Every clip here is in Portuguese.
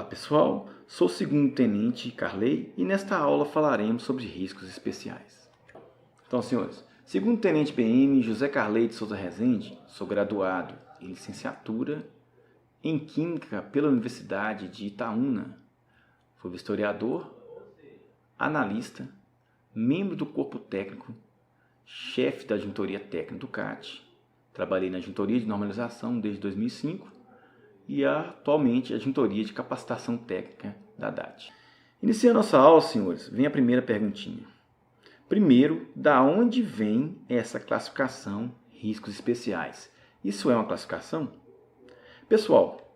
pessoal, sou o segundo tenente Carley e nesta aula falaremos sobre riscos especiais. Então, senhores, segundo tenente PM José Carley de Souza Rezende, sou graduado em licenciatura em Química pela Universidade de Itaúna. Fui historiador, analista, membro do corpo técnico, chefe da Juntoria Técnica do CAT, trabalhei na Juntoria de Normalização desde 2005 e atualmente a Juntoria de Capacitação Técnica da DAT. Iniciando nossa aula, senhores, vem a primeira perguntinha. Primeiro, da onde vem essa classificação riscos especiais? Isso é uma classificação? Pessoal,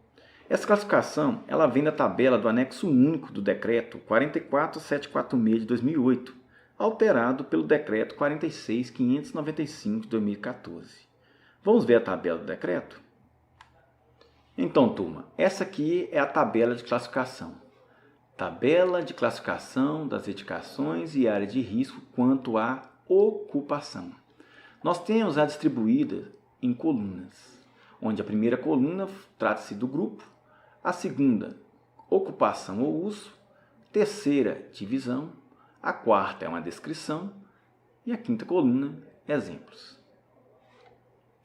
essa classificação ela vem da tabela do anexo único do decreto 44746 de 2008, alterado pelo decreto 46595 de 2014. Vamos ver a tabela do decreto? Então, turma, essa aqui é a tabela de classificação. Tabela de classificação das edificações e áreas de risco quanto à ocupação. Nós temos a distribuída em colunas, onde a primeira coluna trata-se do grupo, a segunda, ocupação ou uso, terceira, divisão, a quarta é uma descrição e a quinta coluna, exemplos.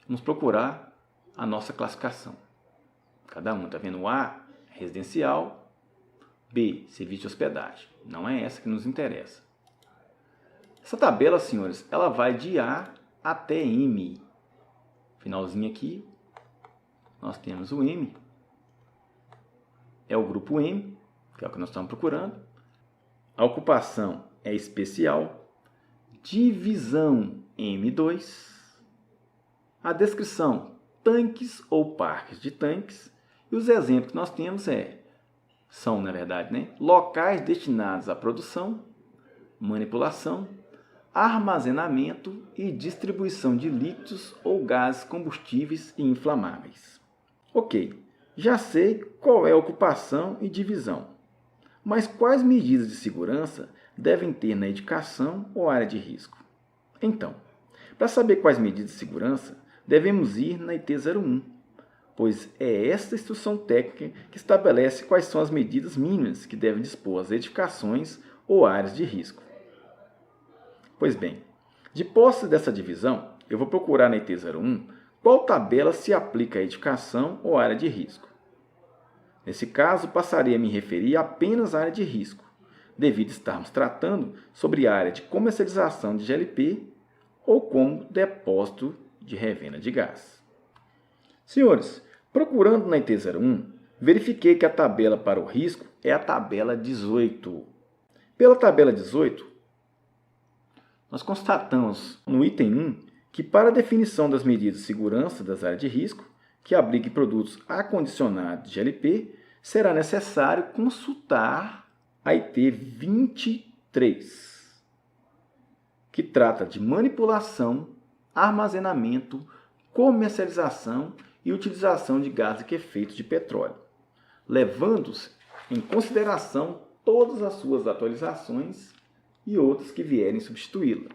Vamos procurar a nossa classificação. Cada um está vendo A, residencial, B, serviço de hospedagem. Não é essa que nos interessa. Essa tabela, senhores, ela vai de A até M. Finalzinho aqui, nós temos o M. É o grupo M, que é o que nós estamos procurando. A ocupação é especial. Divisão M2. A descrição, tanques ou parques de tanques. E os exemplos que nós temos são, na verdade, locais destinados à produção, manipulação, armazenamento e distribuição de líquidos ou gases combustíveis e inflamáveis. Ok, já sei qual é a ocupação e divisão, mas quais medidas de segurança devem ter na edificação ou área de risco? Então, para saber quais medidas de segurança, devemos ir na IT 01. Pois é esta instrução técnica que estabelece quais são as medidas mínimas que devem dispor as edificações ou áreas de risco. Pois bem, de posse dessa divisão, eu vou procurar na IT 01 qual tabela se aplica à edificação ou área de risco. Nesse caso, passarei a me referir apenas à área de risco, devido estarmos tratando sobre a área de comercialização de GLP ou como depósito de revenda de gás. Senhores, procurando na IT 01, verifiquei que a tabela para o risco é a tabela 18. Pela tabela 18, nós constatamos no item 1 que para a definição das medidas de segurança das áreas de risco, que abriguem produtos acondicionados de GLP, será necessário consultar a IT 23, que trata de manipulação, armazenamento, comercialização e utilização de gás liquefeito de petróleo, levando-se em consideração todas as suas atualizações e outras que vierem substituí-la,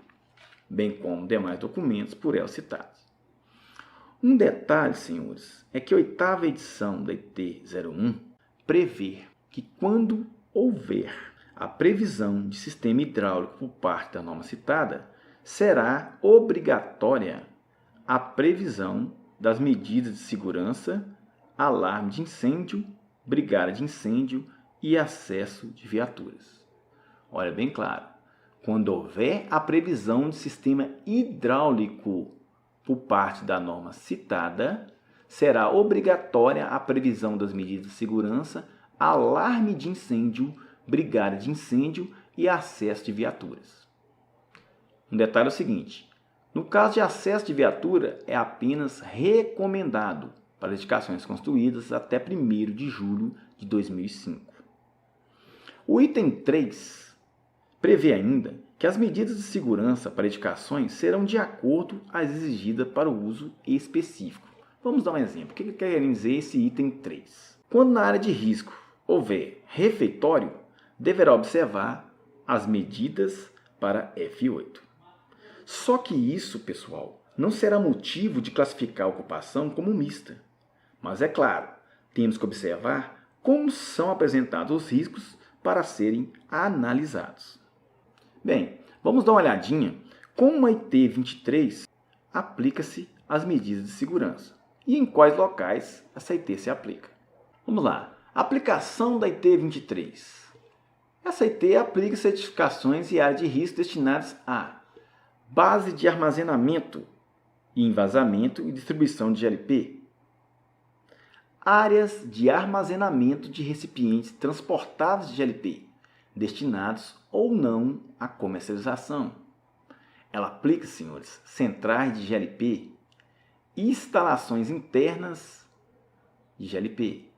bem como demais documentos por ela citados. Um detalhe, senhores, é que a 8ª edição da IT 01 prevê que quando houver a previsão de sistema hidráulico por parte da norma citada, será obrigatória a previsão das medidas de segurança, alarme de incêndio, brigada de incêndio e acesso de viaturas. Olha bem claro, quando houver a previsão de sistema hidráulico por parte da norma citada, será obrigatória a previsão das medidas de segurança, alarme de incêndio, brigada de incêndio e acesso de viaturas. Um detalhe é o seguinte: no caso de acesso de viatura, é apenas recomendado para edificações construídas até 1º de julho de 2005. O item 3 prevê ainda que as medidas de segurança para edificações serão de acordo às exigidas para o uso específico. Vamos dar um exemplo. O que quer dizer esse item 3? Quando na área de risco houver refeitório, deverá observar as medidas para F8. Só que isso, pessoal, não será motivo de classificar a ocupação como mista. Mas é claro, temos que observar como são apresentados os riscos para serem analisados. Bem, vamos dar uma olhadinha como a IT 23 aplica-se às medidas de segurança e em quais locais essa IT se aplica. Vamos lá. Aplicação da IT 23. Essa IT aplica certificações e áreas de risco destinadas a base de armazenamento e envasamento e distribuição de GLP, áreas de armazenamento de recipientes transportáveis de GLP, destinados ou não à comercialização. Ela aplica, senhores, centrais de GLP, instalações internas de GLP,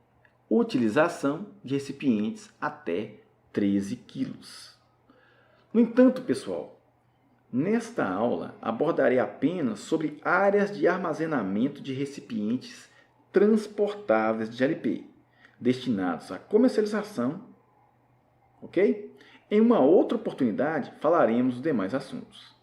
utilização de recipientes até 13 kg. No entanto, pessoal, nesta aula abordarei apenas sobre áreas de armazenamento de recipientes transportáveis de GLP, destinados à comercialização, ok? Em uma outra oportunidade falaremos dos demais assuntos.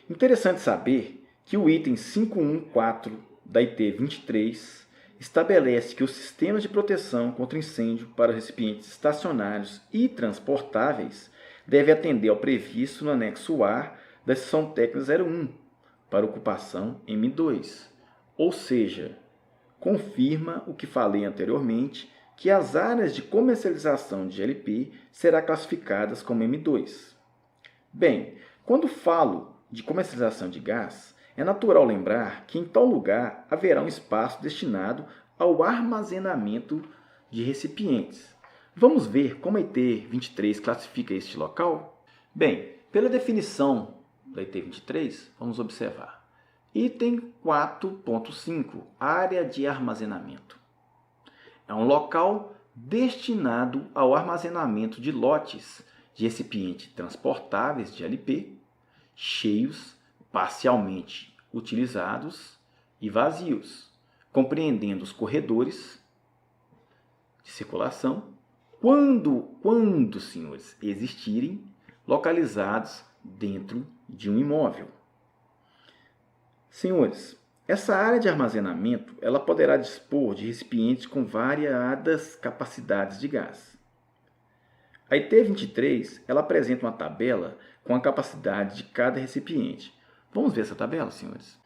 Interessante saber que o item 514 da IT 23 estabelece que os sistemas de proteção contra incêndio para recipientes estacionários e transportáveis devem atender ao previsto no anexo A da Seção Técnica 01 para ocupação M2, ou seja, confirma o que falei anteriormente, que as áreas de comercialização de GLP serão classificadas como M2. Bem, quando falo de comercialização de gás, é natural lembrar que em tal lugar haverá um espaço destinado ao armazenamento de recipientes. Vamos ver como a IT 23 classifica este local? Bem, pela definição da IT 23, vamos observar. Item 4.5, área de armazenamento. É um local destinado ao armazenamento de lotes de recipientes transportáveis de GLP, cheios, parcialmente utilizados e vazios, compreendendo os corredores de circulação, quando, senhores, existirem localizados dentro de um imóvel. Senhores, essa área de armazenamento ela poderá dispor de recipientes com variadas capacidades de gás. A IT 23 ela apresenta uma tabela com a capacidade de cada recipiente. Vamos ver essa tabela, senhores?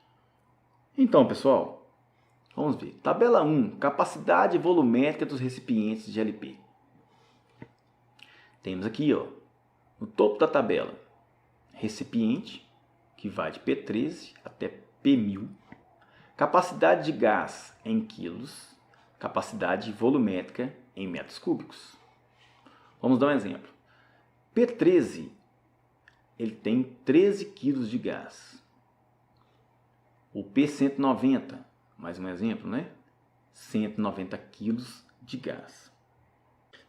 Então, pessoal, vamos ver. Tabela 1, capacidade volumétrica dos recipientes de GLP. Temos aqui, ó, no topo da tabela, recipiente, que vai de P13 até P1000. Capacidade de gás em quilos, capacidade volumétrica em metros cúbicos. Vamos dar um exemplo. P13, ele tem 13 kg de gás. O P190, mais um exemplo, né? 190 kg de gás.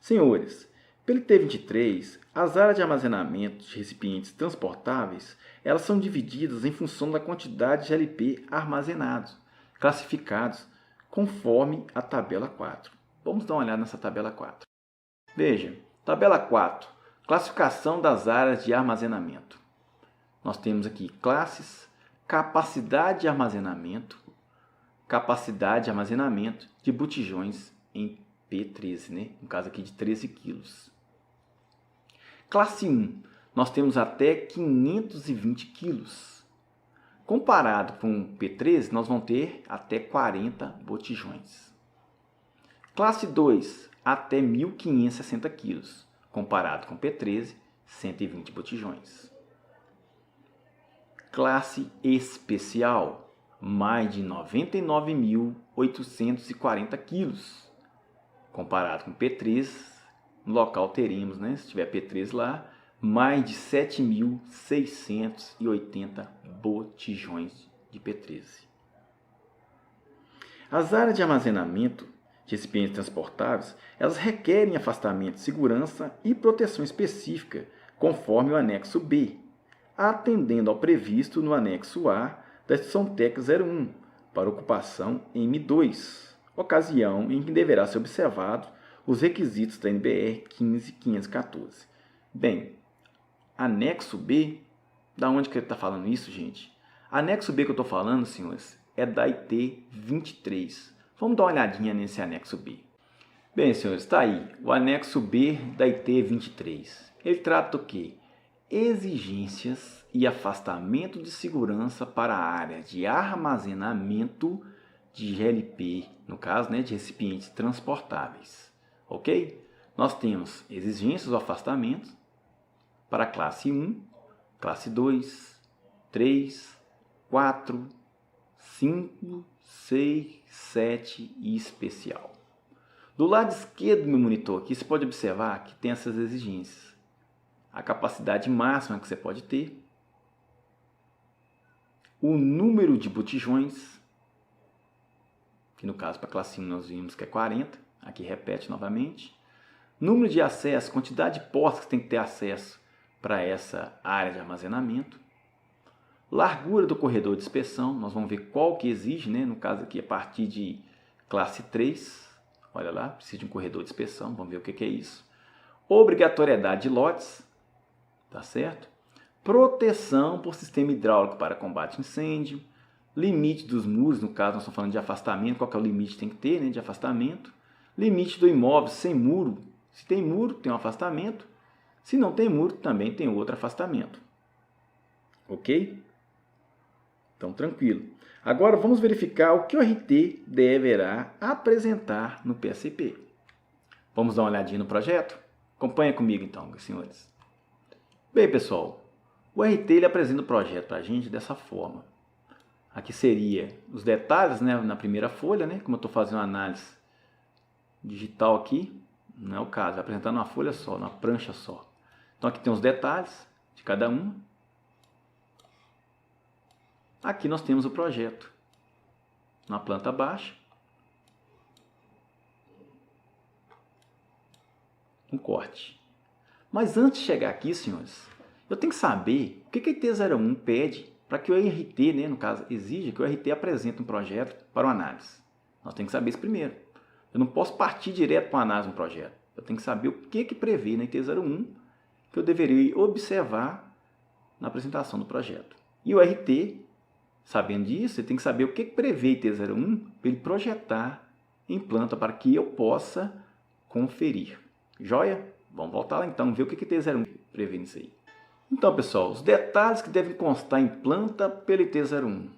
Senhores, pelo T23, as áreas de armazenamento de recipientes transportáveis, elas são divididas em função da quantidade de GLP armazenados, classificados conforme a tabela 4. Vamos dar uma olhada nessa tabela 4. Veja, tabela 4, classificação das áreas de armazenamento. Nós temos aqui classes, capacidade de armazenamento de botijões em P13, né? No caso aqui de 13 kg. Classe 1, nós temos até 520 kg. Comparado com P13, nós vamos ter até 40 botijões. Classe 2, até 1.560 kg. Comparado com P13, 120 botijões. Classe especial, mais de 99.840 kg. Comparado com P13, no local teremos, né, se tiver P13 lá, mais de 7.680 botijões de P13. As áreas de armazenamento de recipientes transportáveis, elas requerem afastamento de segurança e proteção específica, conforme o anexo B, atendendo ao previsto no anexo A da Seção Técnica 01, para ocupação M2, ocasião em que deverá ser observado os requisitos da NBR 15514. Bem, anexo B, da onde que ele está falando isso, gente? Anexo B que eu estou falando, senhores, é da IT 23. Vamos dar uma olhadinha nesse anexo B. Bem, senhores, está aí o anexo B da IT 23. Ele trata do quê? Exigências e afastamento de segurança para a área de armazenamento de GLP, no caso, né, de recipientes transportáveis. Ok? Nós temos exigências ou afastamentos para a classe 1, classe 2, 3, 4, 5, 6, 7 e especial. Do lado esquerdo do meu monitor aqui, você pode observar que tem essas exigências. A capacidade máxima que você pode ter, o número de botijões, que no caso para a classe 1 nós vimos que é 40, aqui repete novamente, número de acesso, quantidade de portas que tem que ter acesso para essa área de armazenamento, largura do corredor de inspeção, nós vamos ver qual que exige, né? No caso aqui a partir de classe 3, olha lá, precisa de um corredor de inspeção, vamos ver o que é isso. Obrigatoriedade de lotes, tá certo? Proteção por sistema hidráulico para combate a incêndio, limite dos muros, no caso nós estamos falando de afastamento, qual que é o limite que tem que ter, né, de afastamento, limite do imóvel sem muro, se tem muro tem um afastamento, se não tem muro também tem outro afastamento, ok? Então tranquilo. Agora vamos verificar o que o RT deverá apresentar no PSP. Vamos dar uma olhadinha no projeto? Acompanha comigo então, senhores. Bem, pessoal, o RT ele apresenta o projeto para a gente dessa forma. Aqui seria os detalhes, né, na primeira folha, né, como eu estou fazendo uma análise digital aqui, não é o caso, apresentando uma folha só, uma prancha só. Então aqui tem os detalhes de cada uma. Aqui nós temos o projeto na planta baixa, um corte. Mas antes de chegar aqui, senhores, eu tenho que saber o que a IT01 pede para que o RT, né, no caso, exija que o RT apresente um projeto para uma análise. Nós temos que saber isso primeiro. Eu não posso partir direto para uma análise de um projeto. Eu tenho que saber o que prevê na IT01 que eu deveria observar na apresentação do projeto. E o RT, sabendo disso, ele tem que saber o que prevê a IT01 para ele projetar em planta para que eu possa conferir. Joia? Vamos voltar lá então, ver o que a IT01 prevê nisso aí. Então, pessoal, os detalhes que devem constar em planta pela IT01.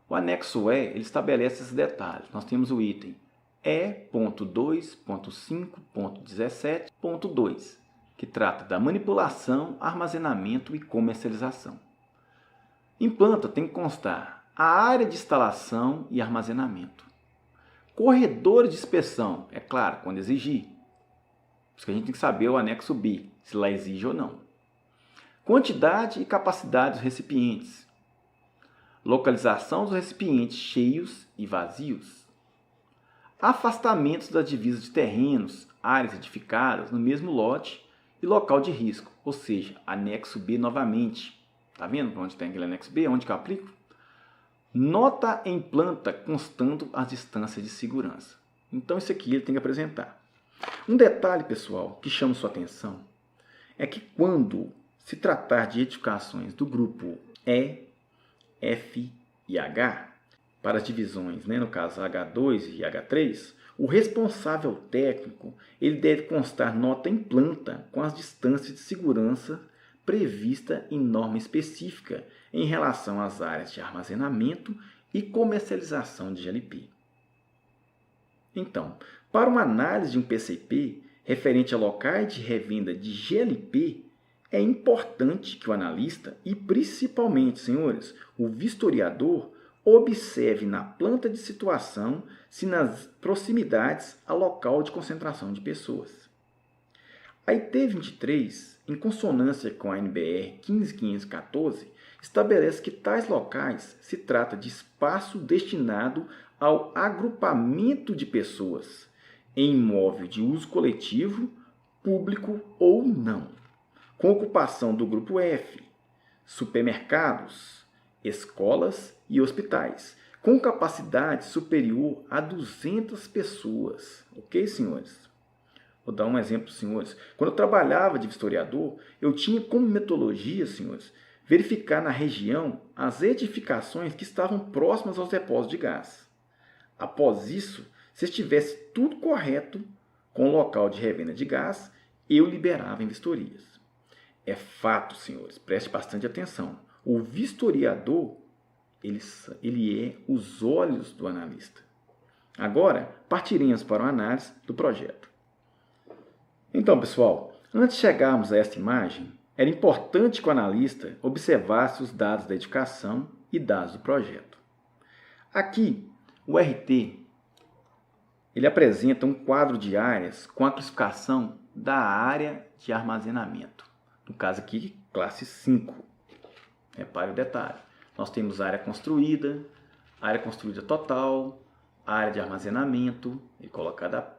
O anexo E, ele estabelece esses detalhes. Nós temos o item E.2.5.17.2, que trata da manipulação, armazenamento e comercialização. Em planta tem que constar a área de instalação e armazenamento. Corredores de inspeção, é claro, quando exigir. Por isso que a gente tem que saber o anexo B, se lá exige ou não. Quantidade e capacidade dos recipientes. Localização dos recipientes cheios e vazios. Afastamentos das divisas de terrenos, áreas edificadas no mesmo lote e local de risco, ou seja, anexo B novamente. Tá vendo para onde tem aquele anexo B? Onde que eu aplico? Nota em planta constando as distâncias de segurança. Então isso aqui ele tem que apresentar. Um detalhe, pessoal, que chama sua atenção é que quando se tratar de edificações do grupo E, F e H, para as divisões, né, no caso H2 e H3, o responsável técnico ele deve constar nota em planta com as distâncias de segurança prevista em norma específica em relação às áreas de armazenamento e comercialização de GLP. Então, para uma análise de um PCP referente a locais de revenda de GLP, é importante que o analista e principalmente, senhores, o vistoriador observe na planta de situação se nas proximidades há local de concentração de pessoas. A IT 23, em consonância com a NBR 15514, estabelece que tais locais se trata de espaço destinado ao agrupamento de pessoas em imóvel de uso coletivo, público ou não, com ocupação do grupo F, supermercados, escolas e hospitais, com capacidade superior a 200 pessoas. Ok, senhores? Vou dar um exemplo, senhores. Quando eu trabalhava de vistoriador, eu tinha como metodologia, senhores, verificar na região as edificações que estavam próximas aos depósitos de gás. Após isso, se estivesse tudo correto, com o local de revenda de gás, eu liberava em vistorias. É fato, senhores, preste bastante atenção. O vistoriador, ele é os olhos do analista. Agora, partiremos para uma análise do projeto. Então, pessoal, antes de chegarmos a esta imagem, era importante que o analista observasse os dados da edificação e dados do projeto. Aqui, o RT, ele apresenta um quadro de áreas com a classificação da área de armazenamento. No caso aqui, classe 5. Repare o detalhe. Nós temos área construída total, área de armazenamento, e colocada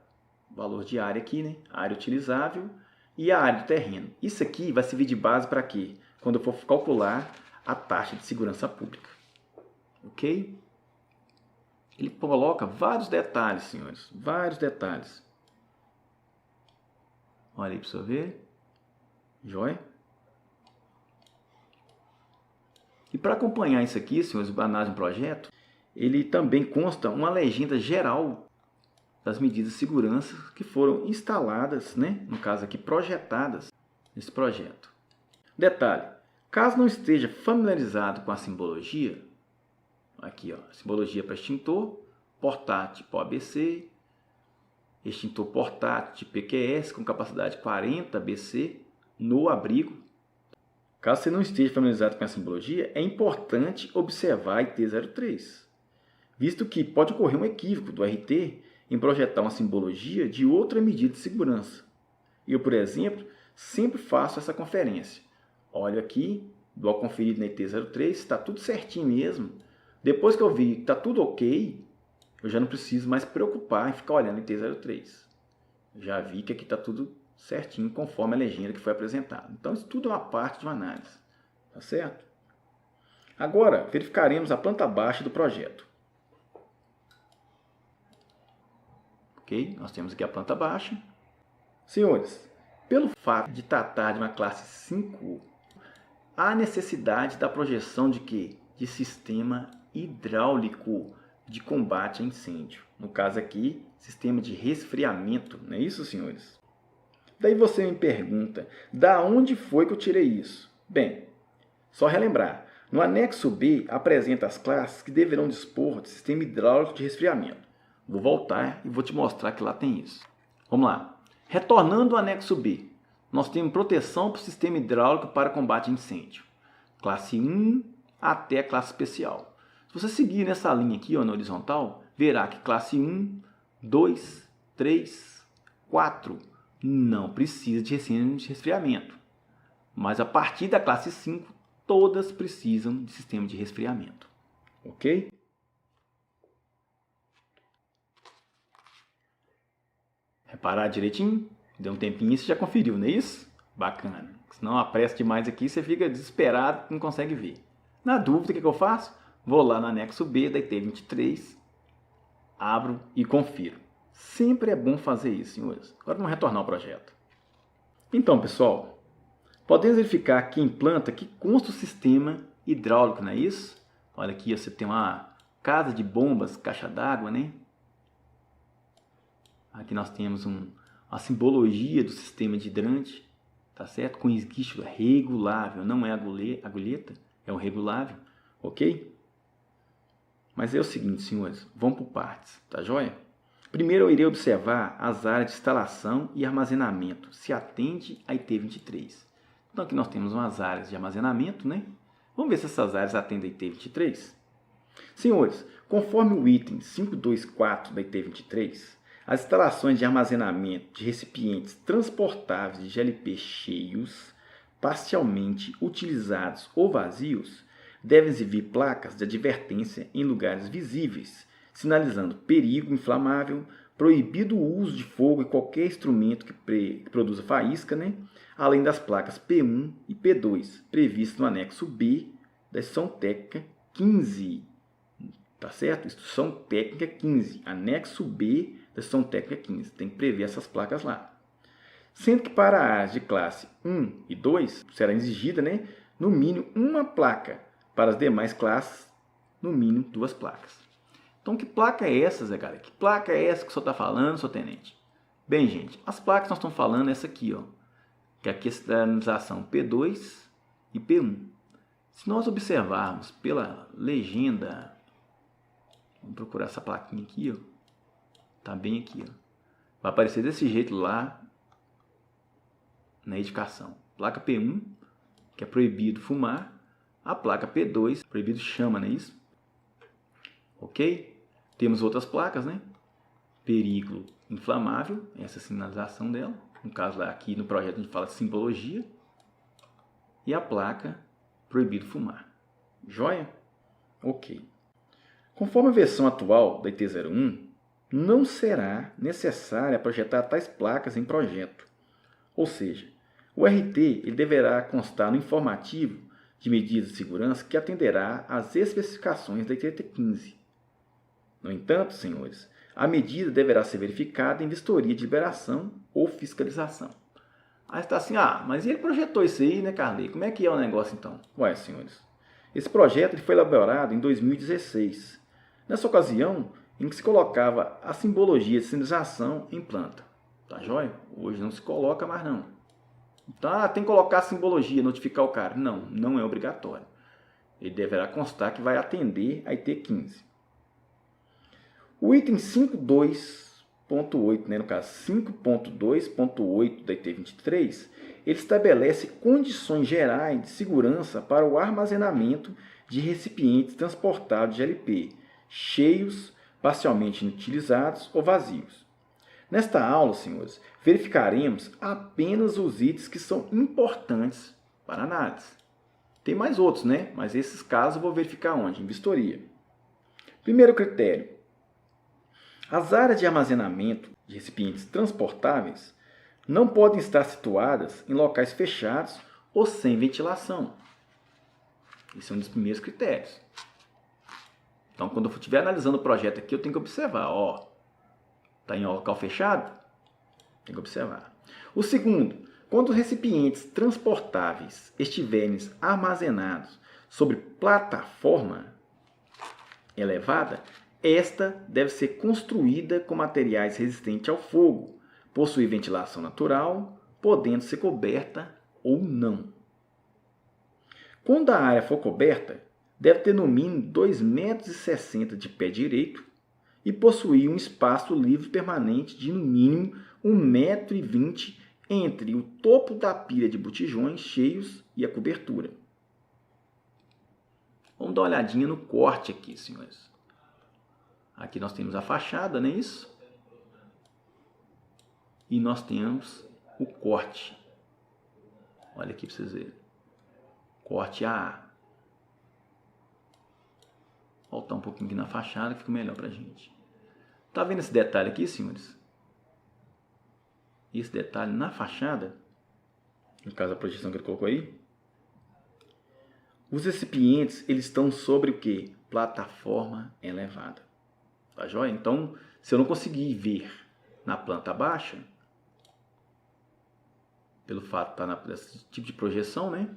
valor de área aqui, né? Área utilizável e a área do terreno. Isso aqui vai servir de base para quê? Quando eu for calcular a taxa de segurança pública. Ok? Ele coloca vários detalhes, senhores. Vários detalhes. Olha aí para você ver. Joia? E para acompanhar isso aqui, senhores, a análise do projeto, ele também consta uma legenda geral das medidas de segurança que foram instaladas, né? No caso aqui, projetadas nesse projeto. Detalhe, caso não esteja familiarizado com a simbologia, aqui, ó, simbologia para extintor, portátil tipo ABC, extintor portátil de PQS com capacidade 40 BC no abrigo. Caso você não esteja familiarizado com a simbologia, é importante observar a IT03, visto que pode ocorrer um equívoco do RT em projetar uma simbologia de outra medida de segurança. Eu, por exemplo, sempre faço essa conferência. Olho aqui, dou a conferida na IT03, está tudo certinho mesmo. Depois que eu vi que está tudo ok, eu já não preciso mais preocupar em ficar olhando a IT03. Já vi que aqui está tudo certinho, conforme a legenda que foi apresentada. Então, isso tudo é uma parte de uma análise. Tá certo? Agora, verificaremos a planta baixa do projeto. Ok? Nós temos aqui a planta baixa. Senhores, pelo fato de tratar de uma classe 5, há necessidade da projeção de quê? De sistema hidráulico de combate a incêndio. No caso aqui, sistema de resfriamento. Não é isso, senhores? Daí você me pergunta, da onde foi que eu tirei isso? Bem, só relembrar, no anexo B apresenta as classes que deverão dispor de sistema hidráulico de resfriamento. Vou voltar e vou te mostrar que lá tem isso. Vamos lá. Retornando ao anexo B, nós temos proteção para o sistema hidráulico para combate a incêndio. Classe 1 até a classe especial. Se você seguir nessa linha aqui, ó, na horizontal, verá que classe 1, 2, 3, 4 não precisa de resfriamento. Mas a partir da classe 5, todas precisam de sistema de resfriamento. Ok? Reparar direitinho? Deu um tempinho e você já conferiu, não é isso? Bacana. Senão apressa demais aqui, você fica desesperado e não consegue ver. Na dúvida, o que eu faço? Vou lá no anexo B da IT23, abro e confiro. Sempre é bom fazer isso, senhores. Agora vamos retornar ao projeto. Então, pessoal, podemos verificar aqui em planta que consta o sistema hidráulico, não é isso? Olha aqui, você tem uma casa de bombas, caixa d'água, né? Aqui nós temos uma simbologia do sistema de hidrante, tá certo? Com esguicho regulável, não é agulheta, é um regulável, ok? Mas é o seguinte, senhores, vamos por partes, tá joia? Primeiro eu irei observar as áreas de instalação e armazenamento, se atende a IT23. Então aqui nós temos umas áreas de armazenamento, né? Vamos ver se essas áreas atendem a IT23. Senhores, conforme o item 524 da IT23, as instalações de armazenamento de recipientes transportáveis de GLP cheios, parcialmente utilizados ou vazios, devem exibir placas de advertência em lugares visíveis, sinalizando perigo inflamável, proibido o uso de fogo e qualquer instrumento que produza faísca, né? Além das placas P1 e P2, previstas no anexo B da Instrução Técnica 15. Tá certo? Instrução Técnica 15, anexo B da Instrução Técnica 15. Tem que prever essas placas lá. Sendo que para áreas de classe 1 e 2, será exigida, né, no mínimo uma placa. Para as demais classes, no mínimo 2 placas. Então, que placa é essa, Zé Galera? Que placa é essa que o senhor está falando, seu tenente? Bem, gente, as placas que nós estamos falando é essa aqui, ó, que é a sinalização P2 e P1. Se nós observarmos pela legenda, vamos procurar essa plaquinha aqui, ó, tá bem aqui, ó. Vai aparecer desse jeito lá na edificação. Placa P1, que é proibido fumar. A placa P2, proibido chama, não é isso? Ok? Temos outras placas, né? Perigo inflamável, essa sinalização dela. No caso lá, aqui no projeto a gente fala de simbologia. E a placa proibido fumar. Joia? Ok. Conforme a versão atual da IT01, não será necessário projetar tais placas em projeto. Ou seja, o RT ele deverá constar no informativo de medidas de segurança que atenderá às especificações da ITT15. No entanto, senhores, a medida deverá ser verificada em vistoria de liberação ou fiscalização. Aí está assim, mas ele projetou isso aí, né, Carley? Como é que é o negócio então? Ué, senhores, esse projeto ele foi elaborado em 2016. Nessa ocasião, em que se colocava a simbologia de sinalização em planta. Tá joia? Hoje não se coloca mais não. Então, tem que colocar a simbologia, notificar o cara. Não, não é obrigatório. Ele deverá constar que vai atender a IT15. O item 5.2.8, né, no caso 5.2.8 da IT23, ele estabelece condições gerais de segurança para o armazenamento de recipientes transportados de LP, cheios, parcialmente inutilizados ou vazios. Nesta aula, senhores, verificaremos apenas os itens que são importantes para análise. Tem mais outros, né? Mas esses casos eu vou verificar onde? Em vistoria. Primeiro critério. As áreas de armazenamento de recipientes transportáveis não podem estar situadas em locais fechados ou sem ventilação. Esse é um dos primeiros critérios. Então, quando eu estiver analisando o projeto aqui, eu tenho que observar, está em local fechado? Tem que observar. O segundo, quando os recipientes transportáveis estiverem armazenados sobre plataforma elevada, esta deve ser construída com materiais resistentes ao fogo, possuir ventilação natural, podendo ser coberta ou não. Quando a área for coberta, deve ter no mínimo 2,60 m de pé direito e possuir um espaço livre permanente de no mínimo 1,20 m entre o topo da pilha de botijões cheios e a cobertura. Vamos dar uma olhadinha no corte aqui, senhores. Aqui nós temos a fachada, não é isso? E nós temos o corte. Olha aqui para vocês verem. Corte AA. Voltar um pouquinho aqui na fachada que fica melhor para a gente. Tá vendo esse detalhe aqui, senhores? Esse detalhe na fachada, no caso a projeção que ele colocou aí, os recipientes eles estão sobre o que? Plataforma elevada. Tá joia? Então, se eu não conseguir ver na planta baixa, pelo fato de estar nesse tipo de projeção, né?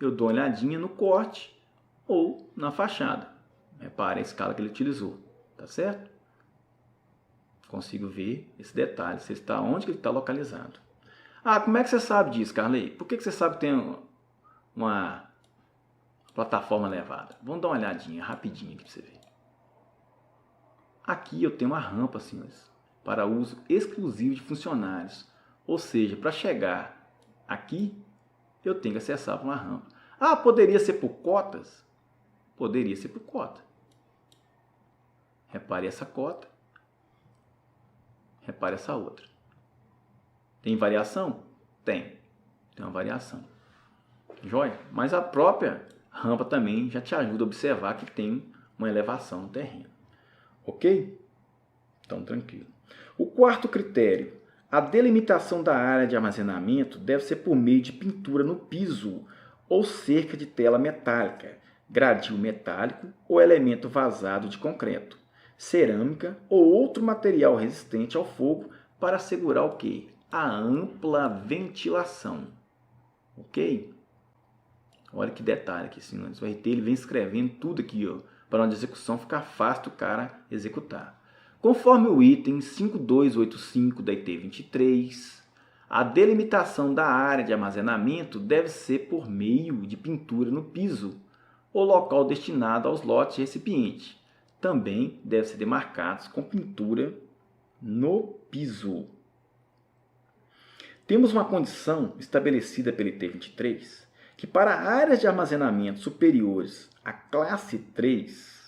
Eu dou uma olhadinha no corte ou na fachada. Repare a escala que ele utilizou, tá certo? Consigo ver esse detalhe, se ele está onde ele está localizado. Como é que você sabe disso, Carley? Por que você sabe que tem uma plataforma elevada? Vamos dar uma olhadinha rapidinho aqui para você ver. Aqui eu tenho uma rampa, senhores, para uso exclusivo de funcionários. Ou seja, para chegar aqui, eu tenho que acessar por uma rampa. Poderia ser por cotas? Poderia ser por cota. Repare essa cota. Repare essa outra. Tem variação? Tem. Tem uma variação. Joia? Mas a própria rampa também já te ajuda a observar que tem uma elevação no terreno. Ok? Então, tranquilo. O quarto critério. A delimitação da área de armazenamento deve ser por meio de pintura no piso ou cerca de tela metálica, gradil metálico ou elemento vazado de concreto, cerâmica ou outro material resistente ao fogo para assegurar o quê? A ampla ventilação. Ok? Olha que detalhe aqui, senhores. O RT ele vem escrevendo tudo aqui, para onde a execução ficar fácil do cara executar. Conforme o item 5285 da IT 23, a delimitação da área de armazenamento deve ser por meio de pintura no piso ou local destinado aos lotes de recipiente. Também devem ser demarcados com pintura no piso. Temos uma condição estabelecida pela IT 23 que para áreas de armazenamento superiores à classe 3,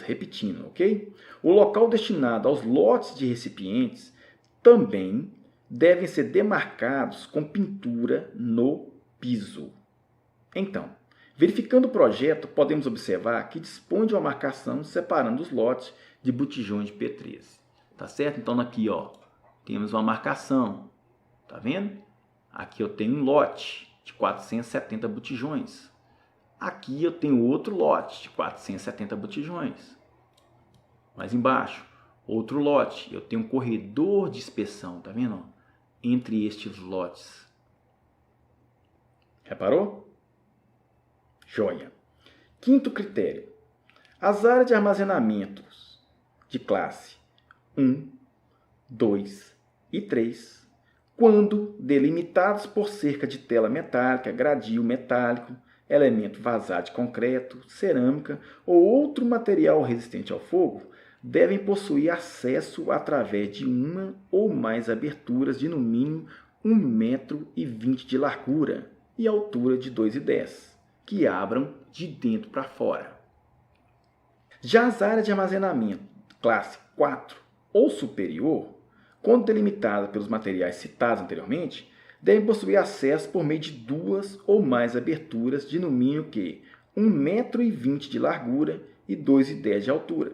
repetindo, ok? O local destinado aos lotes de recipientes também devem ser demarcados com pintura no piso. Então, verificando o projeto, podemos observar que dispõe de uma marcação separando os lotes de botijões de P13. Tá certo? Então, aqui, ó, temos uma marcação. Tá vendo? Aqui eu tenho um lote de 470 botijões. Aqui eu tenho outro lote de 470 botijões. Mais embaixo, outro lote. Eu tenho um corredor de inspeção, tá vendo? Entre estes lotes. Reparou? Joia. Quinto critério. As áreas de armazenamentos de classe 1, 2 e 3, quando delimitados por cerca de tela metálica, gradil metálico, elemento vazado de concreto, cerâmica ou outro material resistente ao fogo, devem possuir acesso através de uma ou mais aberturas de no mínimo 1,20 m de largura e altura de 2,10 m, que abram de dentro para fora. Já as áreas de armazenamento classe 4 ou superior, quando delimitadas pelos materiais citados anteriormente, devem possuir acesso por meio de duas ou mais aberturas de no mínimo 1,20 m de largura e 2,10 m de altura,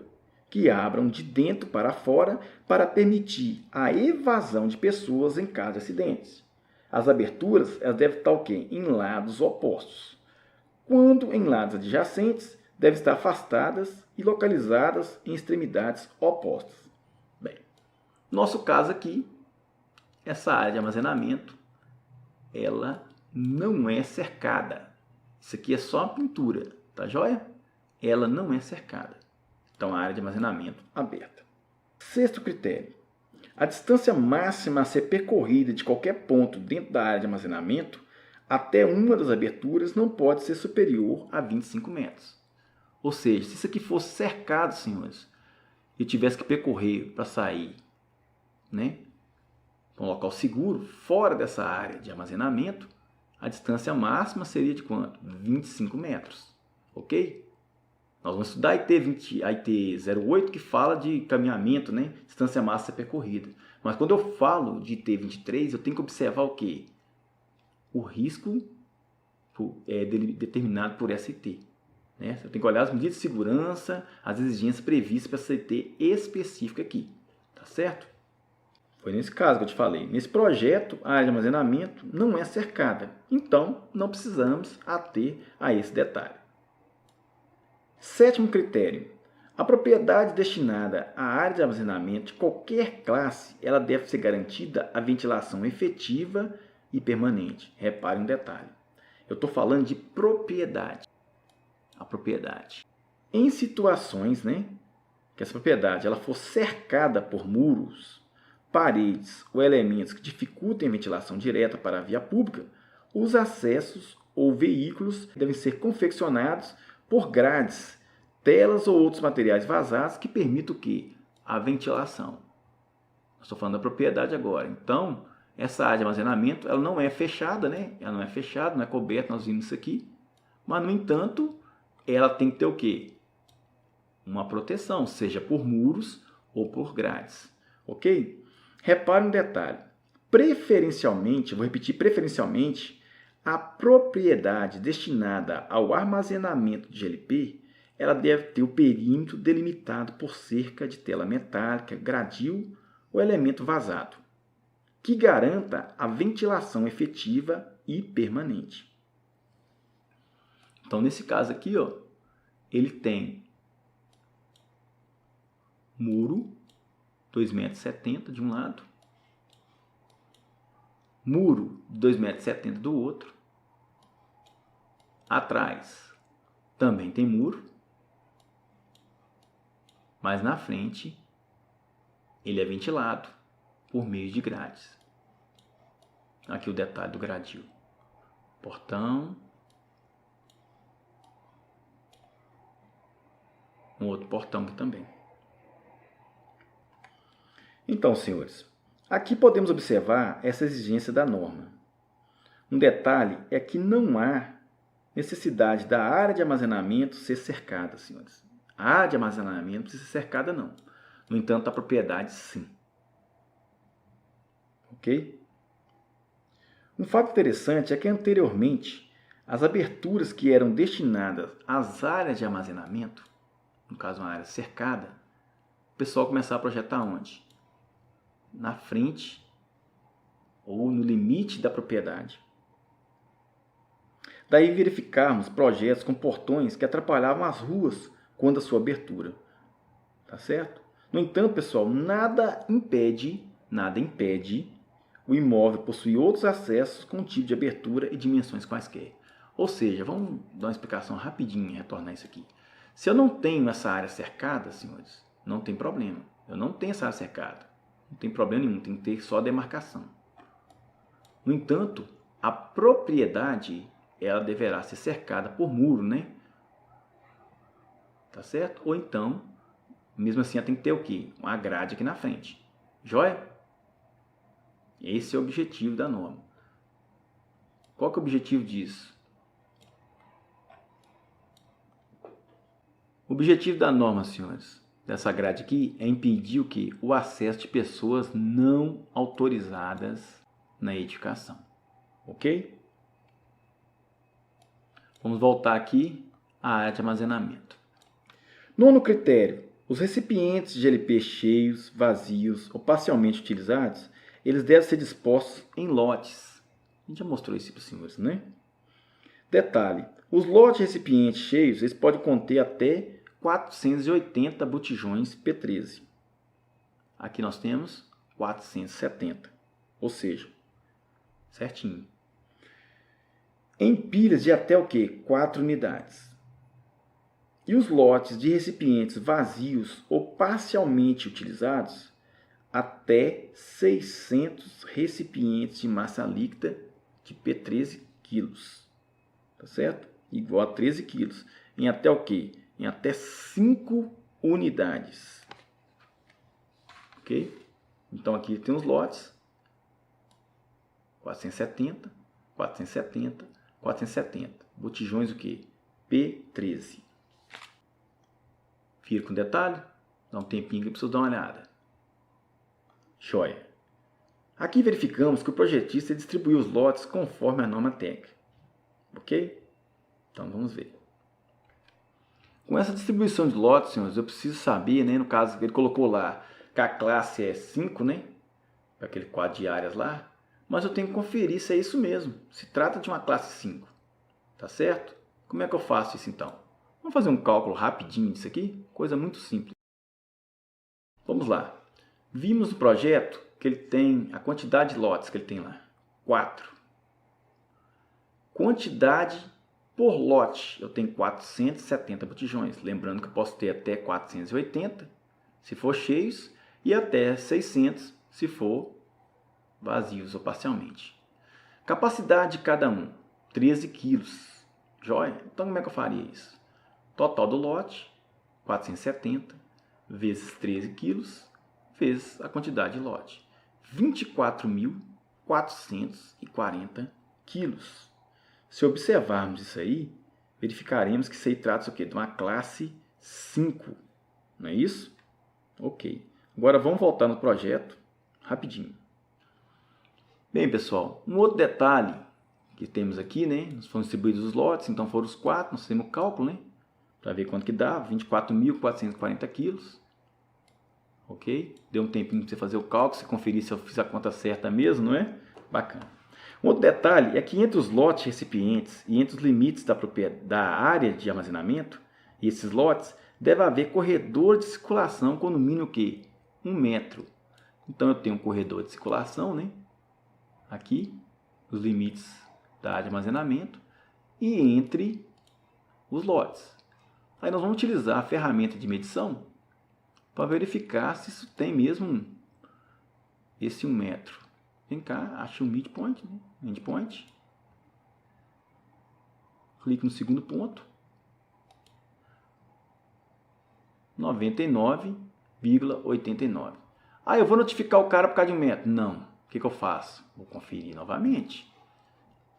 que abram de dentro para fora para permitir a evasão de pessoas em caso de acidentes. As aberturas elas devem estar em lados opostos. Quando em lados adjacentes, devem estar afastadas e localizadas em extremidades opostas. Bem, nosso caso aqui, essa área de armazenamento, ela não é cercada. Isso aqui é só uma pintura, tá joia? Ela não é cercada. Então, a área de armazenamento aberta. Sexto critério. A distância máxima a ser percorrida de qualquer ponto dentro da área de armazenamento até uma das aberturas não pode ser superior a 25 metros. Ou seja, se isso aqui fosse cercado, senhores, e eu tivesse que percorrer para sair, né, para um local seguro, fora dessa área de armazenamento, a distância máxima seria de quanto? 25 metros. Ok? Nós vamos estudar a IT 08, que fala de caminhamento, né? Distância máxima percorrida. Mas quando eu falo de IT 23, eu tenho que observar o quê? O risco é determinado por essa IT. Né? Eu tenho que olhar as medidas de segurança, as exigências previstas para essa IT específica aqui. Tá certo? Foi nesse caso que eu te falei. Nesse projeto, a área de armazenamento não é cercada. Então, não precisamos ater a esse detalhe. Sétimo critério. A propriedade destinada à área de armazenamento de qualquer classe, ela deve ser garantida a ventilação efetiva e permanente. Repare um detalhe. Eu estou falando de propriedade. A propriedade. Em situações, né, que essa propriedade ela for cercada por muros, paredes ou elementos que dificultem a ventilação direta para a via pública, os acessos ou veículos devem ser confeccionados por grades, telas ou outros materiais vazados que permitam o quê? A ventilação. Estou falando da propriedade agora. Então, essa área de armazenamento ela não é fechada, né? Ela não é fechada, não é coberta, nós vimos isso aqui. Mas, no entanto, ela tem que ter o quê? Uma proteção, seja por muros ou por grades. Ok? Repare um detalhe. Preferencialmente, vou repetir, preferencialmente, a propriedade destinada ao armazenamento de GLP, ela deve ter o perímetro delimitado por cerca de tela metálica, gradil ou elemento vazado, que garanta a ventilação efetiva e permanente. Então, nesse caso aqui, ó, ele tem muro, 2,70 m de um lado, muro 2,70 m do outro. Atrás também tem muro. mas na frente ele é ventilado por meio de grades. Aqui o detalhe do gradil. Portão. Um outro portão aqui também. Então, senhores, aqui podemos observar essa exigência da norma. Um detalhe é que não há necessidade da área de armazenamento ser cercada, senhores. A área de armazenamento não precisa ser cercada, não. No entanto, a propriedade, sim. Ok? Um fato interessante é que anteriormente, as aberturas que eram destinadas às áreas de armazenamento, no caso uma área cercada, o pessoal começava a projetar onde? Na frente ou no limite da propriedade. Daí verificarmos projetos com portões que atrapalhavam as ruas quando a sua abertura. Tá certo? No entanto, pessoal, nada impede o imóvel possuir outros acessos com tipo de abertura e dimensões quaisquer. Ou seja, vamos dar uma explicação rapidinha e retornar isso aqui. Se eu não tenho essa área cercada, senhores, não tem problema. Eu não tenho essa área cercada. Não tem problema nenhum, tem que ter só a demarcação. No entanto, a propriedade, ela deverá ser cercada por muro, né? Tá certo? Ou então, mesmo assim, ela tem que ter o quê? Uma grade aqui na frente. Joia? Esse é o objetivo da norma. Qual que é o objetivo disso? O objetivo da norma, senhores, dessa grade aqui, é impedir o quê? O acesso de pessoas não autorizadas na edificação. Ok? Vamos voltar aqui à área de armazenamento. Nono critério. Os recipientes de LP cheios, vazios ou parcialmente utilizados, eles devem ser dispostos em lotes. A gente já mostrou isso para os senhores, né? Detalhe. Os lotes de recipientes cheios, eles podem conter até 480 botijões P13. Aqui nós temos 470. Ou seja, certinho. Em pilhas de até o quê? 4 unidades. E os lotes de recipientes vazios ou parcialmente utilizados, até 600 recipientes de massa líquida de P13 quilos. Tá certo? Igual a 13 quilos. Em até o quê? Em até 5 unidades. Ok? Então aqui tem os lotes. 470, 470, 470. Botijões o quê? P13. Fica com detalhe? Dá um tempinho que eu preciso dar uma olhada. Joia. Aqui verificamos que o projetista distribuiu os lotes conforme a norma técnica. Ok? Então vamos ver. Com essa distribuição de lotes, senhores, eu preciso saber, né, no caso, ele colocou lá que a classe é 5, né? Para aquele quadro de áreas lá. Mas eu tenho que conferir se é isso mesmo. Se trata de uma classe 5. Tá certo? Como é que eu faço isso então? Vamos fazer um cálculo rapidinho disso aqui? Coisa muito simples. Vamos lá. Vimos no projeto que ele tem a quantidade de lotes que ele tem lá. 4. Quantidade por lote. Eu tenho 470 botijões. Lembrando que eu posso ter até 480 se for cheios e até 600 se for vazios ou parcialmente. Capacidade de cada um, 13 quilos. Joia? Então como é que eu faria isso? Total do lote, 470, vezes 13 quilos, vezes a quantidade de lote. 24.440 quilos. Se observarmos isso aí, verificaremos que isso aí trata-se de uma classe 5. Não é isso? Ok. Agora vamos voltar no projeto rapidinho. Bem, pessoal, um outro detalhe que temos aqui, né? Nós foram distribuídos os lotes, então foram os 4, nós fizemos o cálculo, né? Para ver quanto que dá, 24.440 quilos. Ok? Deu um tempinho para você fazer o cálculo, você conferir se eu fiz a conta certa mesmo, não é? Bacana. Um outro detalhe é que entre os lotes recipientes e entre os limites da área de armazenamento, e esses lotes, deve haver corredor de circulação com no mínimo o quê? 1 metro. Então eu tenho um corredor de circulação, né? Aqui, os limites da área de armazenamento e entre os lotes. Aí nós vamos utilizar a ferramenta de medição para verificar se isso tem mesmo esse 1 metro. Vem cá, acha o midpoint, né? Endpoint. Clique no segundo ponto. 99,89. Ah, eu vou notificar o cara por causa de 1 metro. Não. O que eu faço? Vou conferir novamente.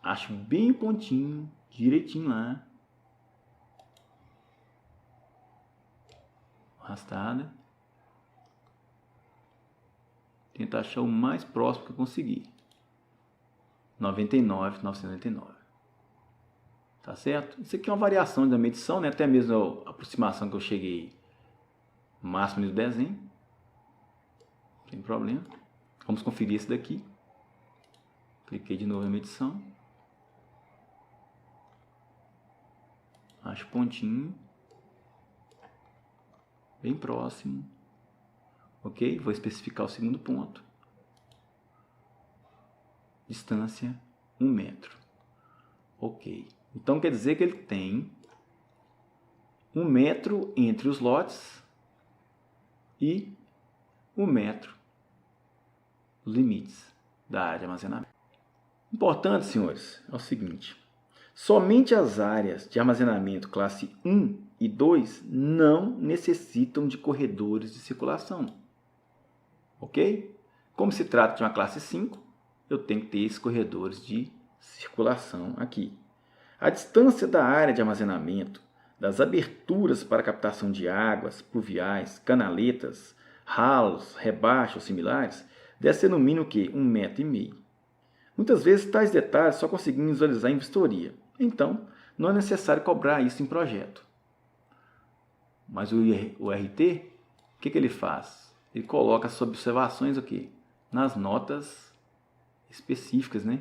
Acho bem o pontinho, direitinho lá. Arrastada. Tentar achar o mais próximo que eu conseguir. 99,999. Tá certo? Isso aqui é uma variação da medição, né? Até mesmo a aproximação que eu cheguei máximo do desenho. Não tem problema. Vamos conferir esse daqui. Cliquei de novo na medição. Acho pontinho. Bem próximo. Ok? Vou especificar o segundo ponto. Distância 1 metro. Ok. Então quer dizer que ele tem 1 metro entre os lotes e 1 metro os limites da área de armazenamento. Importante, senhores, é o seguinte. Somente as áreas de armazenamento classe 1 e 2 não necessitam de corredores de circulação. Ok? Como se trata de uma classe 5, eu tenho que ter esses corredores de circulação aqui. A distância da área de armazenamento, das aberturas para captação de águas, pluviais, canaletas, ralos, rebaixos ou similares, deve ser no mínimo que 1,5 metro. Muitas vezes tais detalhes só conseguimos visualizar em vistoria. Então, não é necessário cobrar isso em projeto. Mas o RT, o que ele faz? Ele coloca as observações aqui nas notas específicas, né?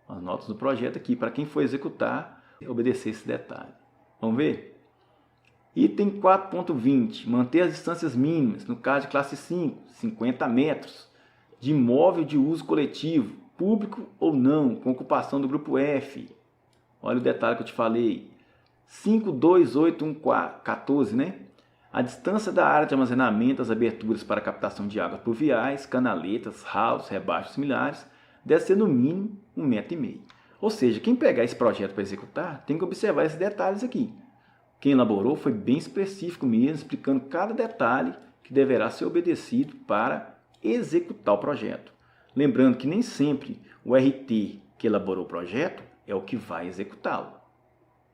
As notas do projeto aqui, para quem for executar, obedecer esse detalhe. Vamos ver? Item 4.20, manter as distâncias mínimas, no caso de classe 5, 50 metros, de imóvel de uso coletivo, público ou não, com ocupação do grupo F. Olha o detalhe que eu te falei. 52814, né? A distância da área de armazenamento, as aberturas para captação de águas pluviais, canaletas, ralos, rebaixos similares, deve ser no mínimo 1,5 metro. Ou seja, quem pegar esse projeto para executar, tem que observar esses detalhes aqui. Quem elaborou foi bem específico mesmo, explicando cada detalhe que deverá ser obedecido para executar o projeto. Lembrando que nem sempre o RT que elaborou o projeto é o que vai executá-lo.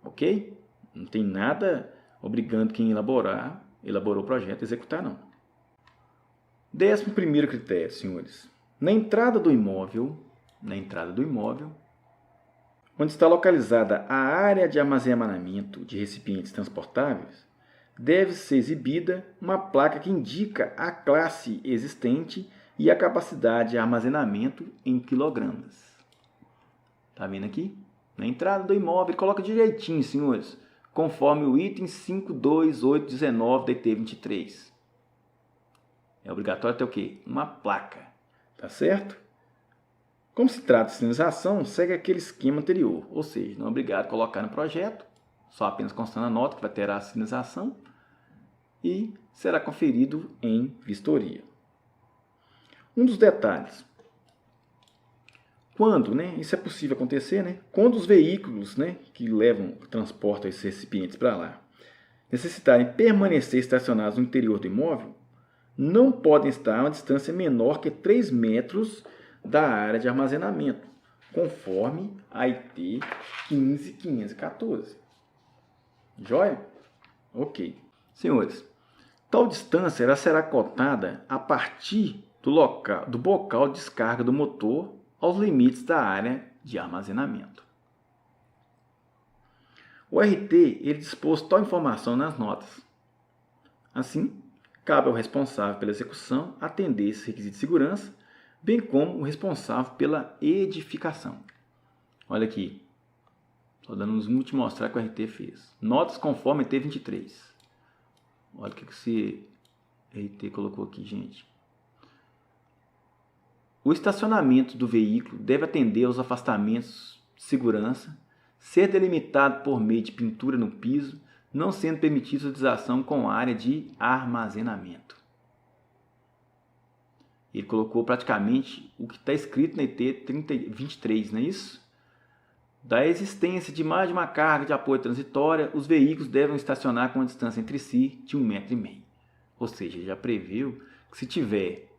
Ok? Não tem nada obrigando quem elaborou o projeto a executar, não. 11º critério, senhores. Na entrada do imóvel, onde está localizada a área de armazenamento de recipientes transportáveis, deve ser exibida uma placa que indica a classe existente e a capacidade de armazenamento em quilogramas. Está vendo aqui? Na entrada do imóvel, coloca direitinho, senhores, conforme o item 52819 da IT 23. É obrigatório ter o quê? Uma placa. Tá certo? Como se trata de sinalização, segue aquele esquema anterior, ou seja, não é obrigado a colocar no projeto, só apenas constando a nota que vai ter a sinalização e será conferido em vistoria. Um dos detalhes, quando, isso é possível acontecer, quando os veículos, que transportam esses recipientes para lá, necessitarem permanecer estacionados no interior do imóvel, não podem estar a uma distância menor que 3 metros da área de armazenamento, conforme a IT 15514. Joia? Ok. Senhores, tal distância ela será cotada a partir do bocal de descarga do motor aos limites da área de armazenamento. O RT ele dispôs tal informação nas notas. Assim, cabe ao responsável pela execução atender esse requisito de segurança, bem como o responsável pela edificação. Olha aqui. Estou dando um zoom te mostrar o que o RT fez. Notas conforme IT 23. Olha o que esse RT colocou aqui, gente. O estacionamento do veículo deve atender aos afastamentos de segurança, ser delimitado por meio de pintura no piso, não sendo permitida utilização com área de armazenamento. Ele colocou praticamente o que está escrito na IT 3023, não é isso? Da existência de mais de uma carga de apoio transitória, os veículos devem estacionar com uma distância entre si de 1,5 m. Ou seja, ele já previu que se tiver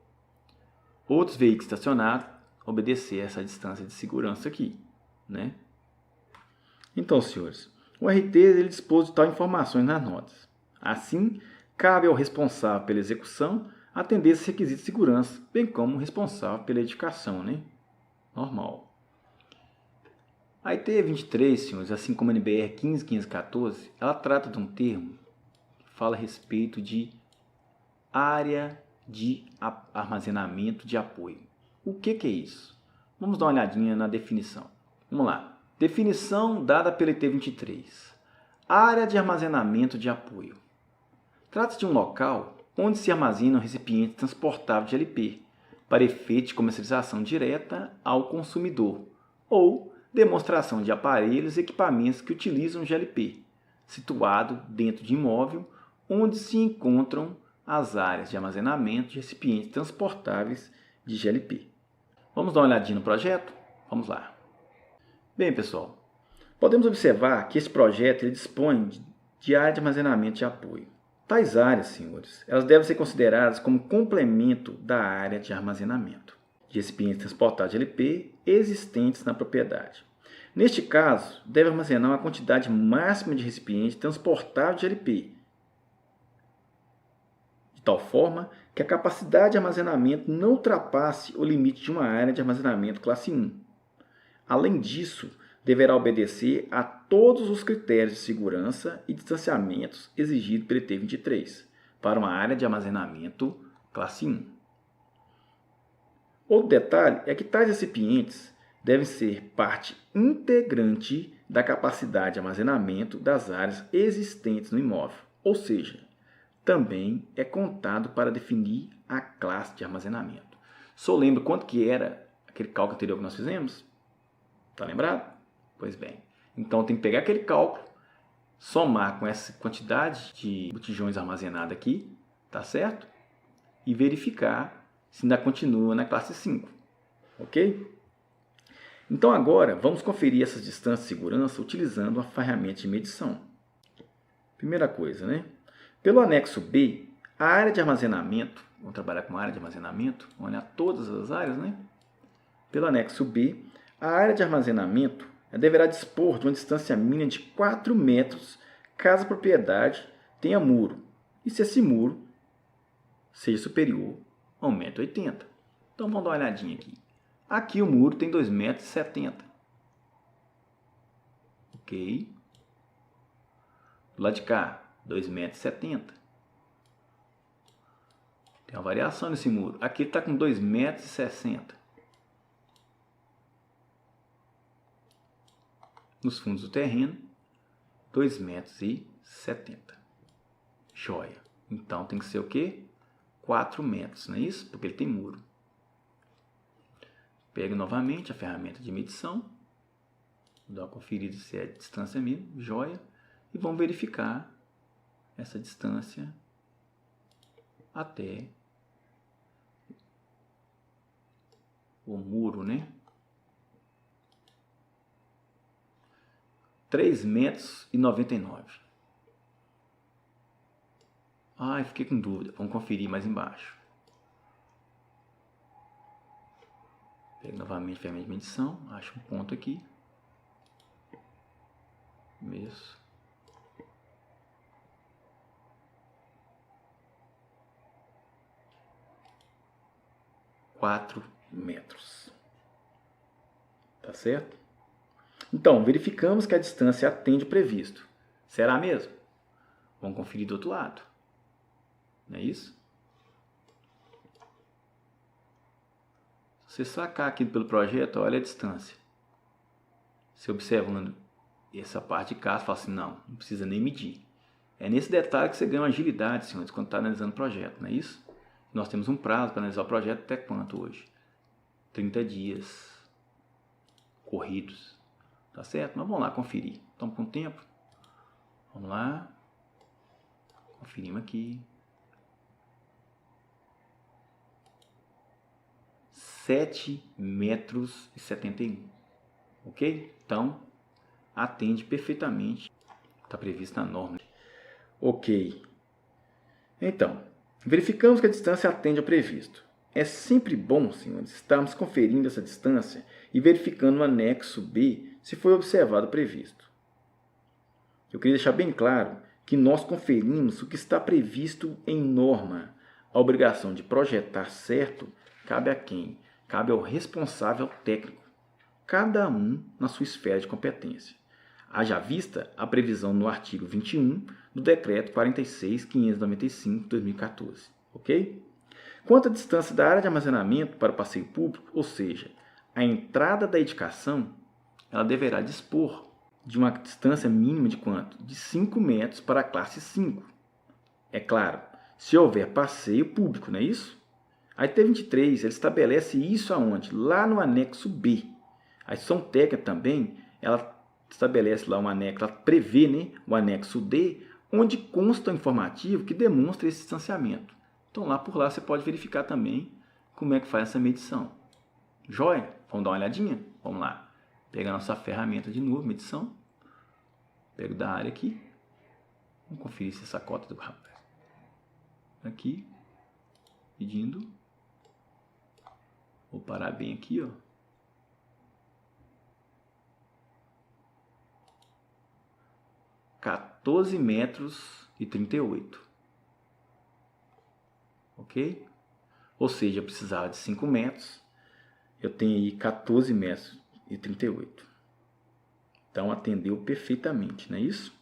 outros veículos estacionados, obedecer essa distância de segurança aqui, né? Então, senhores, o RT ele dispôs de tal informações nas notas. Assim, cabe ao responsável pela execução atender esses requisitos de segurança, bem como o responsável pela edificação, né? Normal. A IT 23, senhores, assim como a NBR 15514, ela trata de um termo que fala a respeito de área de armazenamento de apoio. O que é isso? Vamos dar uma olhadinha na definição. Vamos lá. Definição dada pela IT 23. Área de armazenamento de apoio. Trata-se de um local onde se armazena um recipiente transportável de GLP para efeito de comercialização direta ao consumidor ou demonstração de aparelhos e equipamentos que utilizam GLP, situado dentro de imóvel onde se encontram as áreas de armazenamento de recipientes transportáveis de GLP. Vamos dar uma olhadinha no projeto? Vamos lá. Bem, pessoal, podemos observar que esse projeto ele dispõe de área de armazenamento de apoio. Tais áreas, senhores, elas devem ser consideradas como complemento da área de armazenamento de recipientes transportados de LP existentes na propriedade. Neste caso, deve armazenar uma quantidade máxima de recipientes transportáveis de LP, de tal forma que a capacidade de armazenamento não ultrapasse o limite de uma área de armazenamento classe 1. Além disso, deverá obedecer a todos os critérios de segurança e distanciamentos exigidos pelo IT 23 para uma área de armazenamento classe 1. Outro detalhe é que tais recipientes devem ser parte integrante da capacidade de armazenamento das áreas existentes no imóvel, ou seja, também é contado para definir a classe de armazenamento. Só lembra quanto que era aquele cálculo anterior que nós fizemos? Tá lembrado? Pois bem, então tem que pegar aquele cálculo, somar com essa quantidade de botijões armazenados aqui, tá certo? E verificar se ainda continua na classe 5, ok? Então agora vamos conferir essas distâncias de segurança utilizando a ferramenta de medição. Primeira coisa, né? Pelo anexo B, a área de armazenamento, vamos trabalhar com a área de armazenamento, vamos olhar todas as áreas, né? Pelo anexo B, a área de armazenamento deverá dispor de uma distância mínima de 4 metros caso a propriedade tenha muro e se esse muro seja superior a 1,80 m. Então vamos dar uma olhadinha aqui. Aqui o muro tem 2,70 m. Ok? Do lado de cá, 2,70 m. Tem uma variação nesse muro. Aqui ele está com 2,60 m. Nos fundos do terreno, 2,70 m. Joia. Então tem que ser o quê? 4 metros, não é isso? Porque ele tem muro. Pego novamente a ferramenta de medição. Vou dar uma conferida se é a distância mesmo. Joia. E vamos verificar essa distância até o muro, né? 3,99 m. Ai, fiquei com dúvida. Vamos conferir mais embaixo. Pego novamente a ferramenta de medição. Acho um ponto aqui. Isso. Quatro metros. Tá certo? Então, verificamos que a distância atende o previsto. Será mesmo? Vamos conferir do outro lado. Não é isso? Se você sacar aqui pelo projeto, olha a distância. Você observando essa parte de cá, você fala assim, não precisa nem medir. É nesse detalhe que você ganha uma agilidade, senhores, quando está analisando o projeto, não é isso? Nós temos um prazo para analisar o projeto até quanto hoje? 30 dias corridos. Tá certo? Mas vamos lá conferir. Estamos com tempo? Vamos lá. Conferimos aqui. 7,71 m. Ok? Então, atende perfeitamente. Está previsto na norma. Ok. Então, verificamos que a distância atende ao previsto. É sempre bom, senhores, estarmos conferindo essa distância e verificando no anexo B se foi observado o previsto. Eu queria deixar bem claro que nós conferimos o que está previsto em norma. A obrigação de projetar certo cabe a quem? Cabe ao responsável técnico, cada um na sua esfera de competência. Haja vista a previsão no artigo 21 do Decreto 46.595/2014, ok? Quanto à distância da área de armazenamento para o passeio público, ou seja, a entrada da edificação, ela deverá dispor de uma distância mínima de quanto? De 5 metros para a classe 5. É claro, se houver passeio público, não é isso? A IT 23 ele estabelece isso aonde? Lá no anexo B. A instituição técnica também, ela estabelece lá um anexo, ela prevê, né, o anexo D, onde consta o informativo que demonstra esse distanciamento. Então lá por lá você pode verificar também como é que faz essa medição. Joia? Vamos dar uma olhadinha? Vamos lá. Pegar nossa ferramenta de novo, medição. Pego da área aqui. Vamos conferir se essa cota do rapaz. Aqui. Medindo. Vou parar bem aqui, ó. (14,38 metros). Ok? Ou seja, eu precisava de 5 metros. Eu tenho aí 14,38 metros. Então, atendeu perfeitamente, não é isso?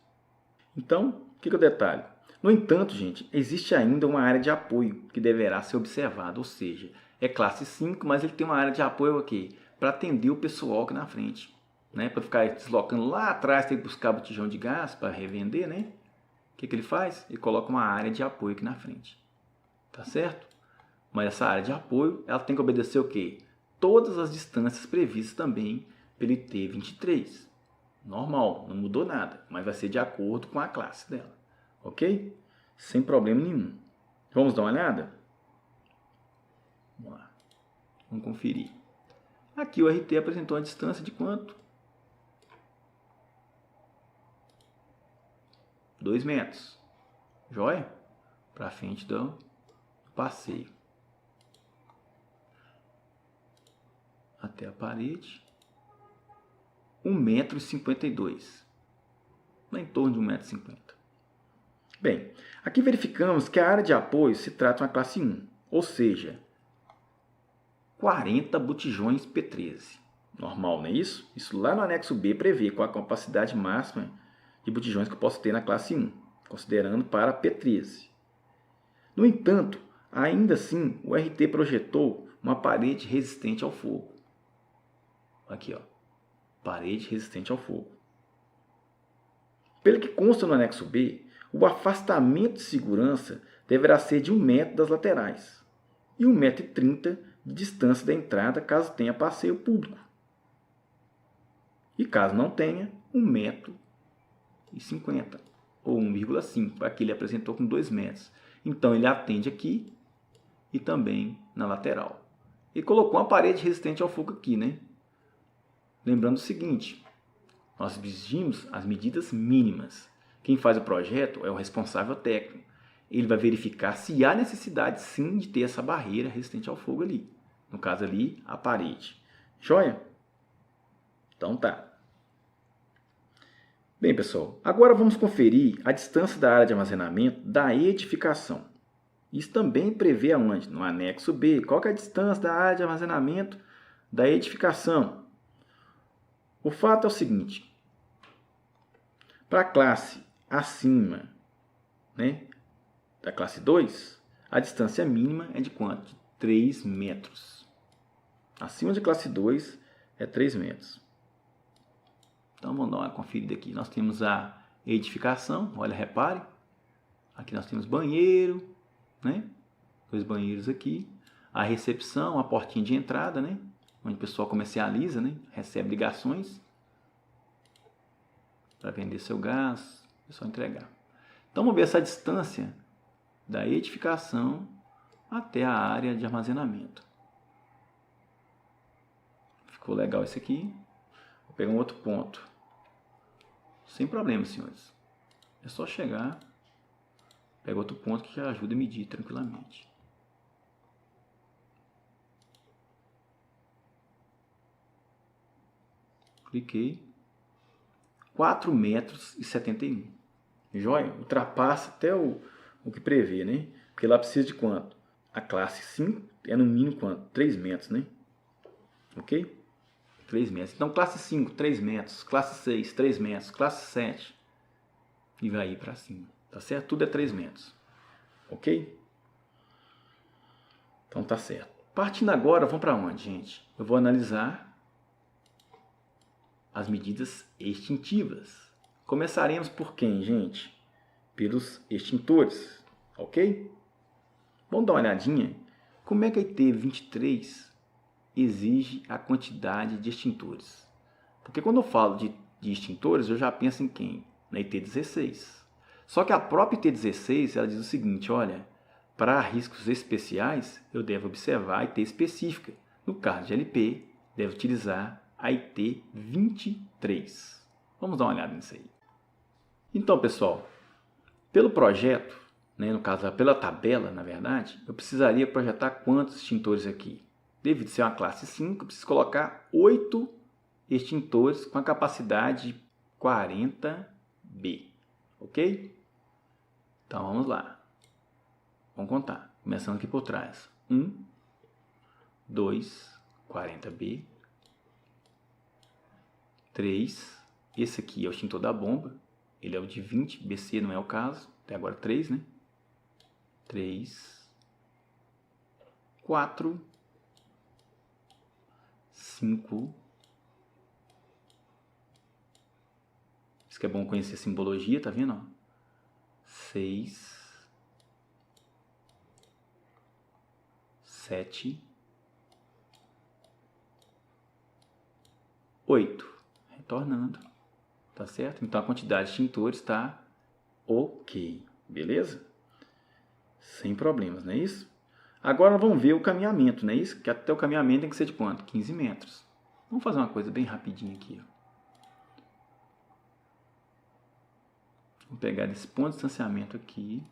Então, o que é o detalhe? No entanto, gente, existe ainda uma área de apoio que deverá ser observada, ou seja, é classe 5, mas ele tem uma área de apoio aqui para atender o pessoal aqui na frente, né? Para ficar deslocando lá atrás, tem que buscar botijão de gás para revender, né? O que ele faz? Ele coloca uma área de apoio aqui na frente, tá certo? Mas essa área de apoio, ela tem que obedecer o quê? Todas as distâncias previstas também pelo IT 23. Normal, não mudou nada, mas vai ser de acordo com a classe dela, ok? Sem problema nenhum. Vamos dar uma olhada? Vamos lá. Vamos conferir. Aqui o RT apresentou uma distância de quanto? 2 metros. Joia? Para frente do passeio. Até a parede. 1,52 m. Em torno de 1,50 m. Bem, aqui verificamos que a área de apoio se trata de uma classe 1, ou seja, 40 botijões P13. Normal, não é isso? Isso lá no anexo B prevê qual a capacidade máxima de botijões que eu posso ter na classe 1, considerando para P13. No entanto, ainda assim, o RT projetou uma parede resistente ao fogo. Aqui, ó. Parede resistente ao fogo. Pelo que consta no anexo B, o afastamento de segurança deverá ser de 1 metro das laterais e 1,30 m de distância da entrada caso tenha passeio público. E caso não tenha, 1,50 m ou 1,5 m, aqui ele apresentou com 2 metros. Então ele atende aqui e também na lateral. E colocou uma parede resistente ao fogo aqui, né? Lembrando o seguinte, nós exigimos as medidas mínimas. Quem faz o projeto é o responsável técnico. Ele vai verificar se há necessidade, sim, de ter essa barreira resistente ao fogo ali. No caso ali, a parede. Joia? Então tá. Bem, pessoal, agora vamos conferir a distância da área de armazenamento da edificação. Isso também prevê aonde? No anexo B. Qual que é a distância da área de armazenamento da edificação? O fato é o seguinte, para a classe acima, né, da classe 2, a distância mínima é de quanto? De 3 metros. Acima de classe 2 é 3 metros. Então vamos dar uma conferida aqui. Nós temos a edificação, olha, repare. Aqui nós temos banheiro, né? 2 banheiros aqui. A recepção, a portinha de entrada, né? Onde o pessoal comercializa, né? Recebe ligações para vender seu gás, é só entregar. Então vamos ver essa distância da edificação até a área de armazenamento. Ficou legal esse aqui. Vou pegar um outro ponto. Sem problema, senhores. É só chegar, pega outro ponto que já ajuda a medir tranquilamente. Cliquei. 4,71 m. Joia? Ultrapassa até o que prevê, né? Porque lá precisa de quanto? A classe 5 é no mínimo quanto? 3 metros, né? Ok? 3 metros. Então, classe 5, 3 metros. Classe 6, 3 metros. Classe 7. E vai ir para cima. Tá certo? Tudo é 3 metros. Ok? Então, tá certo. Partindo agora, vamos para onde, gente? Eu vou analisar as medidas extintivas. Começaremos por quem, gente? Pelos extintores. Ok? Vamos dar uma olhadinha. Como é que a IT 23 exige a quantidade de extintores? Porque quando eu falo de extintores, eu já penso em quem? Na IT 16. Só que a própria IT 16 ela diz o seguinte, olha, para riscos especiais, eu devo observar a IT específica. No caso de LP, devo utilizar a IT 23. Vamos dar uma olhada nisso aí. Então, pessoal, pelo projeto, né, no caso, pela tabela, na verdade, eu precisaria projetar quantos extintores aqui? Devido ser uma classe 5, eu preciso colocar 8 extintores com a capacidade 40B. Ok? Então, vamos lá. Vamos contar. Começando aqui por trás. 1, 2, 40B. 3. Esse aqui é o extintor da bomba. Ele é o de 20. BC não é o caso. Até agora 3, né? 3, 4, 5. Isso que é bom conhecer a simbologia, tá vendo? 6, 7, 8. Retornando. Tá certo? Então a quantidade de extintores está ok. Beleza? Sem problemas, não é isso? Agora vamos ver o caminhamento, não é isso? Que até o caminhamento tem que ser de quanto? 15 metros. Vamos fazer uma coisa bem rapidinho aqui. Ó. Vou pegar esse ponto de distanciamento aqui.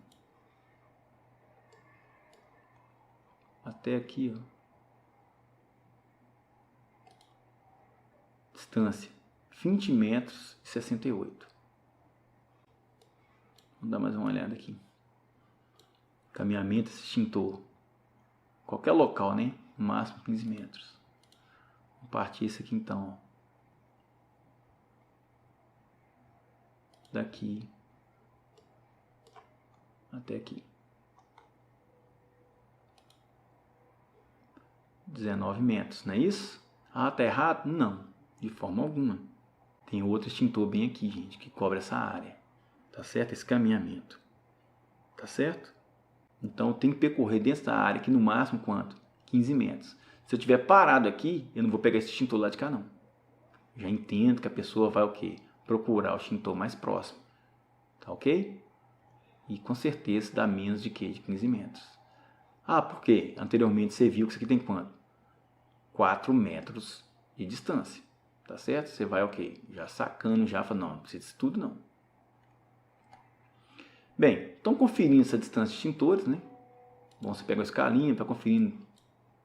Até aqui, ó. Distância 20 metros e 68. Vamos dar mais uma olhada aqui. Caminhamento desse extintor. Qualquer local, né? No máximo 15 metros. Vou partir isso aqui então. Ó. Daqui até aqui. 19 metros, não é isso? Ah, tá errado? Não, de forma alguma. Tem outro extintor bem aqui, gente, que cobre essa área. Tá certo? Esse caminhamento. Tá certo? Então, tem que percorrer dentro da área aqui no máximo quanto? 15 metros. Se eu estiver parado aqui, eu não vou pegar esse extintor lá de cá, não. Já entendo que a pessoa vai o quê? Procurar o extintor mais próximo. Tá ok? E com certeza dá menos de quê? De 15 metros. Ah, por quê? Anteriormente você viu que isso aqui tem quanto? 4 metros de distância. Tá certo? Você vai o quê? Já sacando, já fala, não precisa disso tudo não. Bem, então conferindo essa distância de extintores, né? Bom, você pega a escalinha para conferir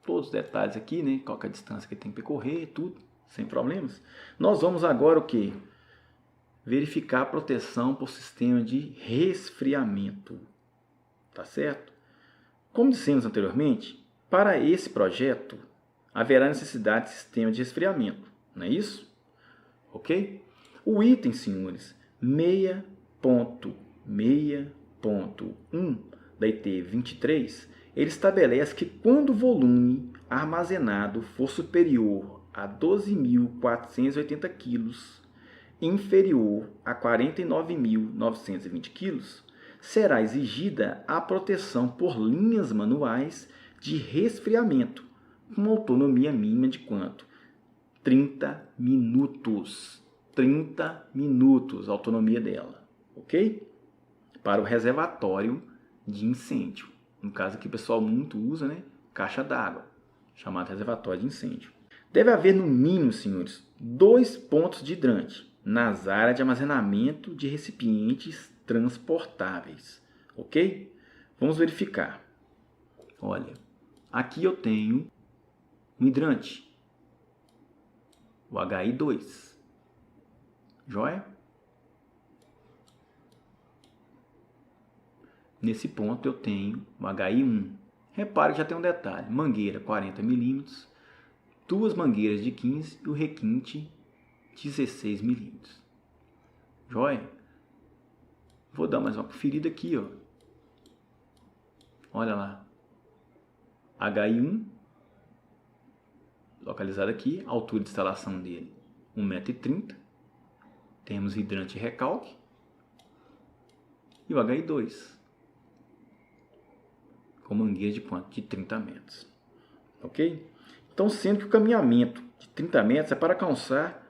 todos os detalhes aqui, né? Qual que é a distância que tem que percorrer, tudo, sem problemas. Nós vamos agora o quê? Verificar a proteção por sistema de resfriamento. Tá certo? Como dissemos anteriormente, para esse projeto haverá necessidade de sistema de resfriamento, não é isso? Ok? O item, senhores, 6.6.1 da IT 23, ele estabelece que quando o volume armazenado for superior a 12.480 kg, inferior a 49.920 kg, será exigida a proteção por linhas manuais de resfriamento, com autonomia mínima de quanto? 30 minutos. 30 minutos a autonomia dela, ok? Para o reservatório de incêndio. No caso aqui o pessoal muito usa, né? Caixa d'água, chamado reservatório de incêndio. Deve haver, no mínimo, senhores, 2 pontos de hidrante nas áreas de armazenamento de recipientes transportáveis. Ok? Vamos verificar. Olha, aqui eu tenho um hidrante, o HI2. Joia? Nesse ponto eu tenho o HI1. Repare que já tem um detalhe. Mangueira 40 mm, 2 mangueiras de 15 e o requinte 16 mm. Joia? Vou dar mais uma conferida aqui, ó. Olha lá. HI1, localizado aqui, a altura de instalação dele 1,30 m. Temos hidrante e recalque. E o HI2, com mangueira de quanto? De 30 metros. Ok? Então, sendo que o caminhamento de 30 metros é para alcançar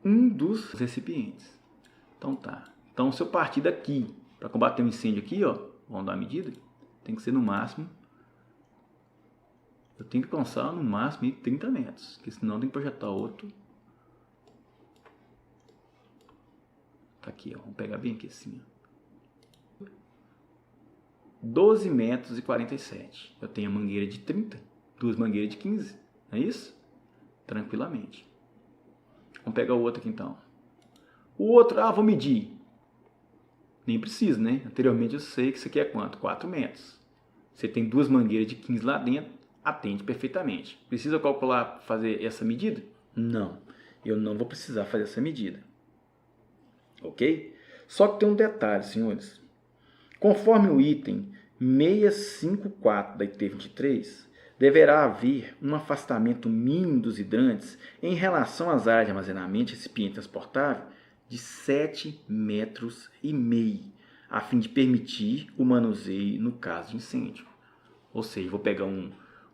um dos recipientes. Então tá. Então, se eu partir daqui para combater um incêndio aqui, ó, vamos dar uma medida, tem que ser no máximo, eu tenho que alcançar no máximo 30 metros, porque senão tem que projetar outro. Tá aqui, ó, vamos pegar bem aqui assim, ó. 12 metros e 47. Eu tenho a mangueira de 30, 2 mangueiras de 15, não é isso? Tranquilamente. Vamos pegar o outro aqui então. O outro, vou medir. Nem preciso, né? Anteriormente eu sei que isso aqui é quanto? 4 metros. Você tem 2 mangueiras de 15 lá dentro, atende perfeitamente. Precisa calcular, fazer essa medida? Não, eu não vou precisar fazer essa medida. Ok? Só que tem um detalhe, senhores. Conforme o item 654 da IT 23, deverá haver um afastamento mínimo dos hidrantes em relação às áreas de armazenamento de recipiente transportável de 7,5 metros, a fim de permitir o manuseio no caso de incêndio. Ou seja, vou pegar um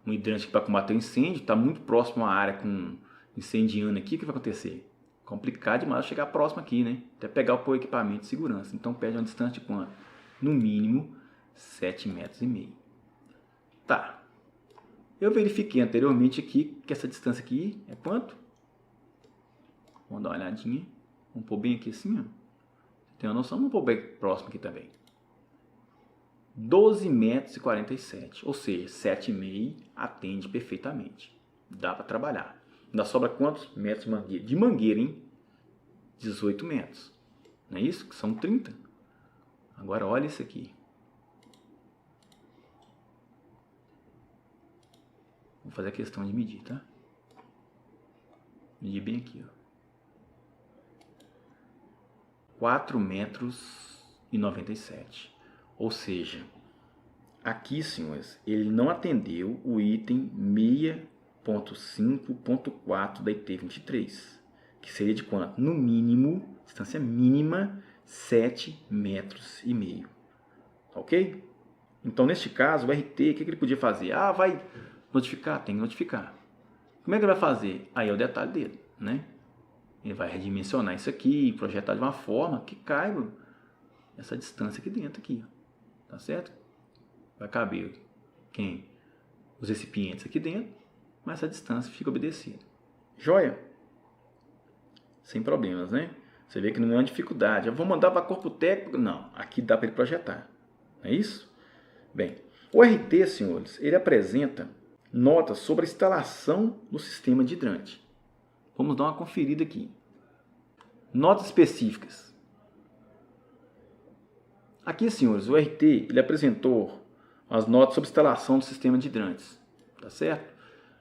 hidrante para combater o incêndio, está muito próximo à área com incendiando aqui, o que vai acontecer? Complicado demais chegar próximo aqui, né? Até pegar o equipamento de segurança. Então pede uma distância de quanto? No mínimo 7,5 metros. Tá. Eu verifiquei anteriormente aqui que essa distância aqui é quanto? Vamos dar uma olhadinha. Vamos pôr bem aqui assim, ó. Tem uma noção? Vamos pôr bem próximo aqui também. 12 metros e 47, ou seja, 7,5 atende perfeitamente. Dá para trabalhar. Ainda sobra quantos metros de mangueira? De mangueira, hein? 18 metros. Não é isso? Que são 30. Agora olha isso aqui. Vou fazer a questão de medir, tá? Medir bem aqui, ó. 4 metros e 97. Ou seja, aqui, senhores, ele não atendeu o item 6.5.4 da IT 23, que seria de quanto? No mínimo, distância mínima, 7,5 metros. Ok? Então, neste caso, o RT, o que ele podia fazer? Vai notificar? Tem que notificar. Como é que ele vai fazer? Aí é o detalhe dele, né? Ele vai redimensionar isso aqui, projetar de uma forma que caiba essa distância aqui dentro, aqui, ó. Tá certo? Vai caber quem? Os recipientes aqui dentro, mas essa distância fica obedecida. Joia? Sem problemas, né? Você vê que não é uma dificuldade. Eu vou mandar para corpo técnico? Não, aqui dá para ele projetar. Não é isso? Bem, o RT, senhores, ele apresenta notas sobre a instalação do sistema de hidrante. Vamos dar uma conferida aqui. Notas específicas. Aqui, senhores, o RT ele apresentou as notas sobre instalação do sistema de hidrantes. Tá certo?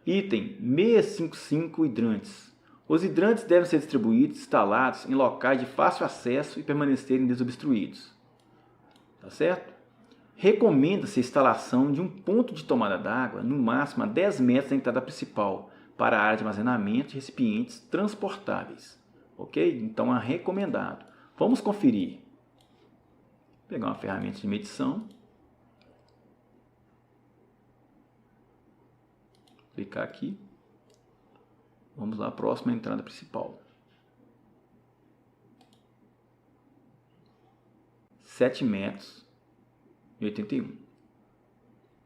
Item 655 hidrantes. Os hidrantes devem ser distribuídos e instalados em locais de fácil acesso e permanecerem desobstruídos. Tá certo? Recomenda-se a instalação de um ponto de tomada d'água no máximo a 10 metros da entrada principal para a área de armazenamento de recipientes transportáveis. Ok? Então é recomendado. Vamos conferir. Vou pegar uma ferramenta de medição. Clicar aqui. Vamos lá, próxima entrada principal. 7 metros e 81.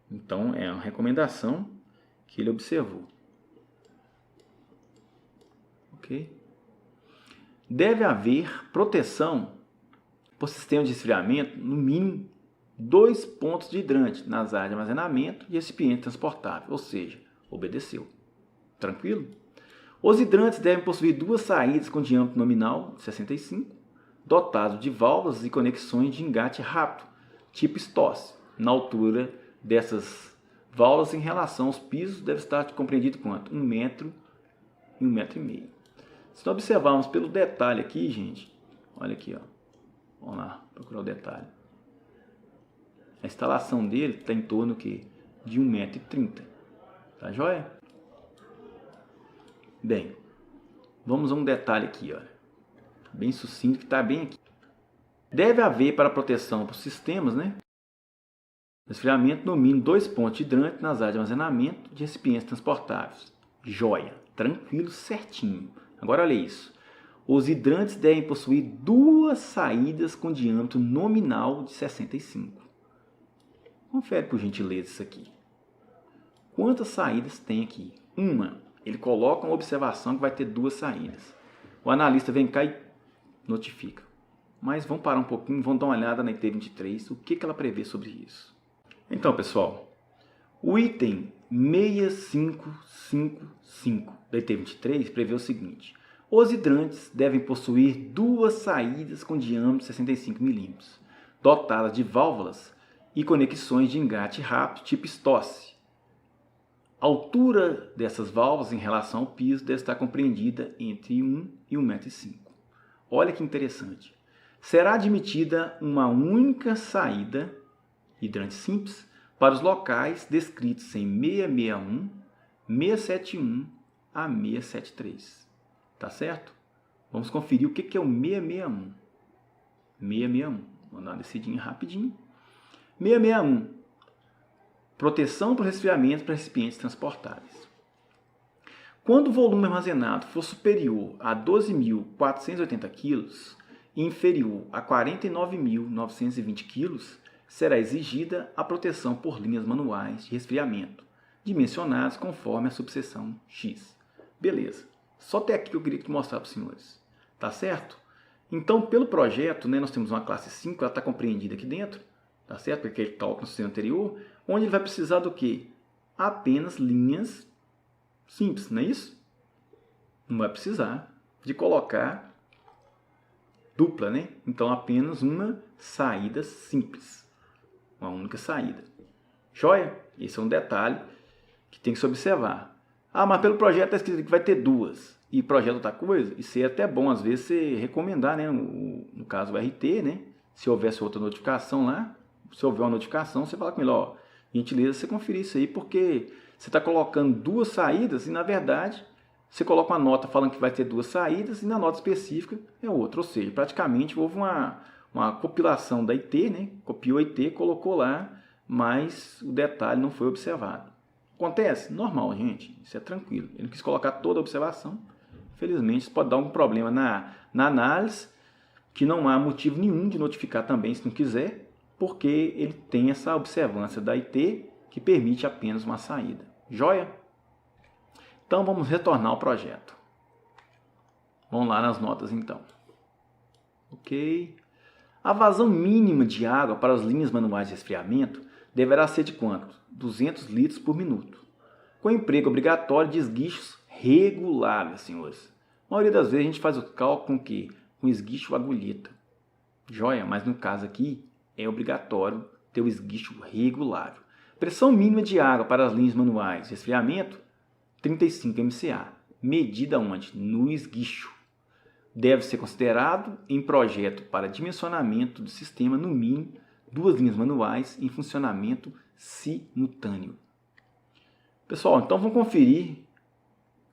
Então, é uma recomendação que ele observou. Ok? Deve haver proteção por sistema de resfriamento, no mínimo 2 pontos de hidrante nas áreas de armazenamento e recipiente transportável, ou seja, obedeceu. Tranquilo? Os hidrantes devem possuir 2 saídas com diâmetro nominal de 65, dotados de válvulas e conexões de engate rápido, tipo STOSS. Na altura dessas válvulas em relação aos pisos deve estar compreendido quanto? 1 metro e 1,5 metro. Se nós observarmos pelo detalhe aqui, gente, olha aqui, ó. Vamos lá, procurar o detalhe. A instalação dele está em torno de 1,30 m. Tá joia? Bem, vamos a um detalhe aqui, olha. Bem sucinto, que está bem aqui. Deve haver para proteção para os sistemas, né? Resfriamento no mínimo 2 pontos de hidrante nas áreas de armazenamento de recipientes transportáveis. Joia, tranquilo, certinho. Agora olha isso. Os hidrantes devem possuir 2 saídas com diâmetro nominal de 65. Confere por gentileza isso aqui. Quantas saídas tem aqui? Uma. Ele coloca uma observação que vai ter 2 saídas. O analista vem cá e notifica. Mas vamos parar um pouquinho, vamos dar uma olhada na IT23, o que ela prevê sobre isso. Então, pessoal, o item 6555 da IT23 prevê o seguinte. Os hidrantes devem possuir 2 saídas com diâmetro de 65 mm, dotadas de válvulas e conexões de engate rápido tipo STOSS. A altura dessas válvulas em relação ao piso deve estar compreendida entre 1 e 1,5 m. Olha que interessante. Será admitida uma única saída, hidrante simples, para os locais descritos em 661, 671 a 673. Tá certo? Vamos conferir o que é o 661. 661. Vou dar uma descidinha rapidinho. 661. Proteção para resfriamento para recipientes transportáveis. Quando o volume armazenado for superior a 12.480 kg e inferior a 49.920 kg, será exigida a proteção por linhas manuais de resfriamento, dimensionadas conforme a subseção X. Beleza. Só até aqui que eu queria mostrar para os senhores. Tá certo? Então, pelo projeto, né, nós temos uma classe 5, ela está compreendida aqui dentro. Tá certo? Porque ele cálculo no sistema anterior, onde ele vai precisar do quê? Apenas linhas simples, não é isso? Não vai precisar de colocar dupla, né? Então, apenas uma saída simples. Uma única saída. Joia? Esse é um detalhe que tem que se observar. Ah, mas pelo projeto está escrito que vai ter 2. E projeto outra coisa? Isso é até bom, às vezes, você recomendar, né? No caso, o RT, né? Se houvesse outra notificação lá, se houver uma notificação, você fala com ele, ó, gentileza, você conferir isso aí, porque você está colocando 2 saídas e, na verdade, você coloca uma nota falando que vai ter 2 saídas e na nota específica é outra. Ou seja, praticamente houve uma compilação da IT, né? Copiou a IT, colocou lá, mas o detalhe não foi observado. Acontece? Normal, gente. Isso é tranquilo. Ele não quis colocar toda a observação. Infelizmente, isso pode dar algum problema na análise, que não há motivo nenhum de notificar também, se não quiser, porque ele tem essa observância da IT que permite apenas uma saída. Joia? Então, vamos retornar ao projeto. Vamos lá nas notas, então. Ok. A vazão mínima de água para as linhas manuais de resfriamento deverá ser de quanto? 200 litros por minuto, com emprego obrigatório de esguichos reguláveis, senhores. A maioria das vezes a gente faz o cálculo com o quê? Com esguicho agulheta. Joia? Mas no caso aqui é obrigatório ter o esguicho regulável. Pressão mínima de água para as linhas manuais de resfriamento, 35 MCA. Medida onde? No esguicho. Deve ser considerado em projeto para dimensionamento do sistema, no mínimo, 2 linhas manuais em funcionamento simultâneo. Pessoal, então vamos conferir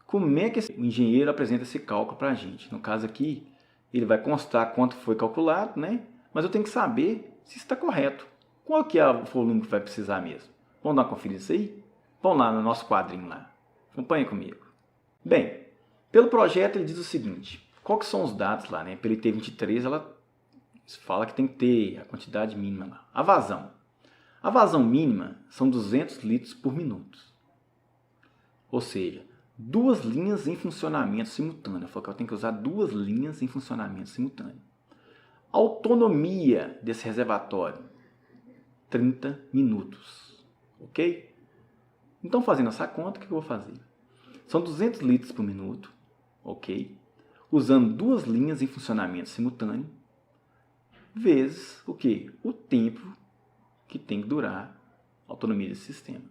como é que o engenheiro apresenta esse cálculo para a gente. No caso aqui, ele vai constar quanto foi calculado, né? Mas eu tenho que saber se está correto. Qual que é o volume que vai precisar mesmo? Vamos dar uma conferida isso aí? Vamos lá no nosso quadrinho lá. Acompanhe comigo. Bem, pelo projeto ele diz o seguinte. Qual que são os dados lá, né? Pelo IT23 ela fala que tem que ter a quantidade mínima lá. A vazão. A vazão mínima são 200 litros por minuto. Ou seja, duas linhas em funcionamento simultâneo. Eu falei que eu tenho que usar duas linhas em funcionamento simultâneo. Autonomia desse reservatório, 30 minutos. Ok? Então, fazendo essa conta, o que eu vou fazer? São 200 litros por minuto. Ok? Usando duas linhas em funcionamento simultâneo, vezes o quê? O tempo que tem que durar a autonomia desse sistema.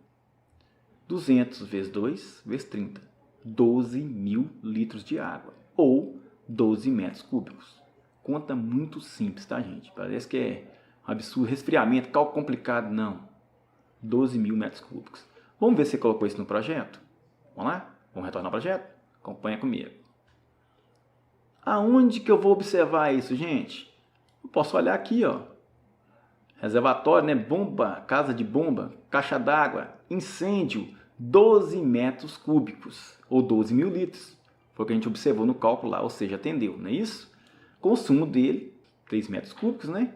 200 vezes 2 vezes 30. 12.000 litros de água. Ou 12 metros cúbicos. Conta muito simples, tá, gente? Parece que é um absurdo. Resfriamento, cálculo complicado. Não. 12.000 metros cúbicos. Vamos ver se você colocou isso no projeto? Vamos lá? Vamos retornar ao projeto? Acompanha comigo. Aonde que eu vou observar isso, gente? Eu posso olhar aqui, ó. Reservatório, né? Bomba, casa de bomba, caixa d'água, incêndio, 12 metros cúbicos, ou 12.000 litros. Foi o que a gente observou no cálculo lá, ou seja, atendeu, não é isso? Consumo dele, 3 metros cúbicos, né?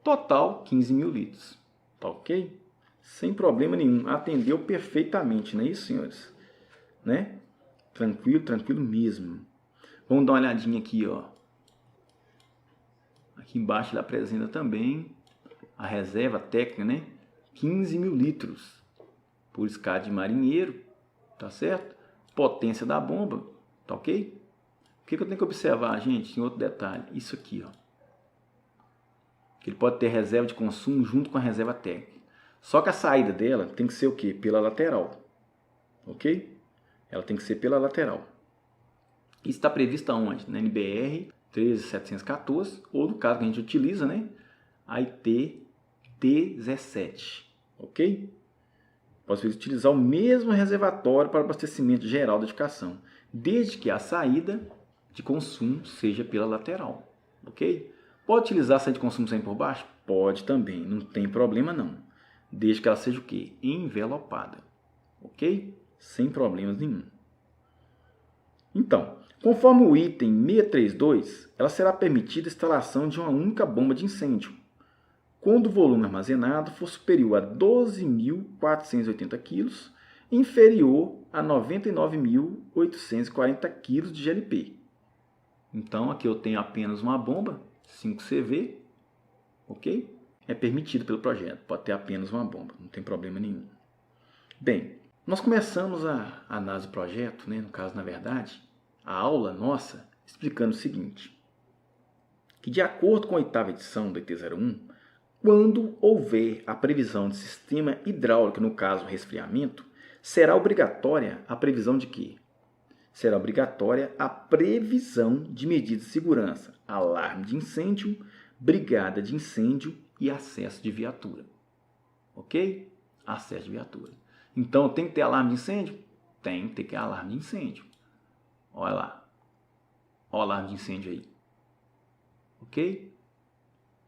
Total, 15.000 litros. Tá ok? Sem problema nenhum. Atendeu perfeitamente, não é isso, senhores? Né? Tranquilo, tranquilo mesmo. Vamos dar uma olhadinha aqui, ó. Aqui embaixo ele apresenta também a reserva técnica, né? 15.000 litros por escada de marinheiro, tá certo? Potência da bomba, tá ok? O que eu tenho que observar, gente? Tem outro detalhe, isso aqui, ó. Ele pode ter reserva de consumo junto com a reserva técnica. Só que a saída dela tem que ser o quê? Pela lateral, ok? Ela tem que ser pela lateral. Isso está previsto aonde? Na NBR 13714, ou no caso que a gente utiliza, né? A IT T17, ok? Posso utilizar o mesmo reservatório para abastecimento geral da edificação, desde que a saída de consumo seja pela lateral, ok? Pode utilizar a saída de consumo sempre por baixo? Pode também, não tem problema não, desde que ela seja o quê? Envelopada, ok? Sem problemas nenhum. Então, conforme o item 632, ela será permitida a instalação de uma única bomba de incêndio, quando o volume armazenado for superior a 12.480 kg, inferior a 99.840 kg de GLP. Então, aqui eu tenho apenas uma bomba, 5 CV, ok? É permitido pelo projeto, pode ter apenas uma bomba, não tem problema nenhum. Bem, nós começamos a análise do projeto, né? No caso, na verdade, a aula nossa, explicando o seguinte, que de acordo com a 8ª edição do IT01, quando houver a previsão de sistema hidráulico, no caso resfriamento, será obrigatória a previsão de quê? Será obrigatória a previsão de medidas de segurança, alarme de incêndio, brigada de incêndio e acesso de viatura. Ok? Acesso de viatura. Então, tem que ter alarme de incêndio? Tem que ter alarme de incêndio. Olha lá. Olha o alarme de incêndio aí. Ok?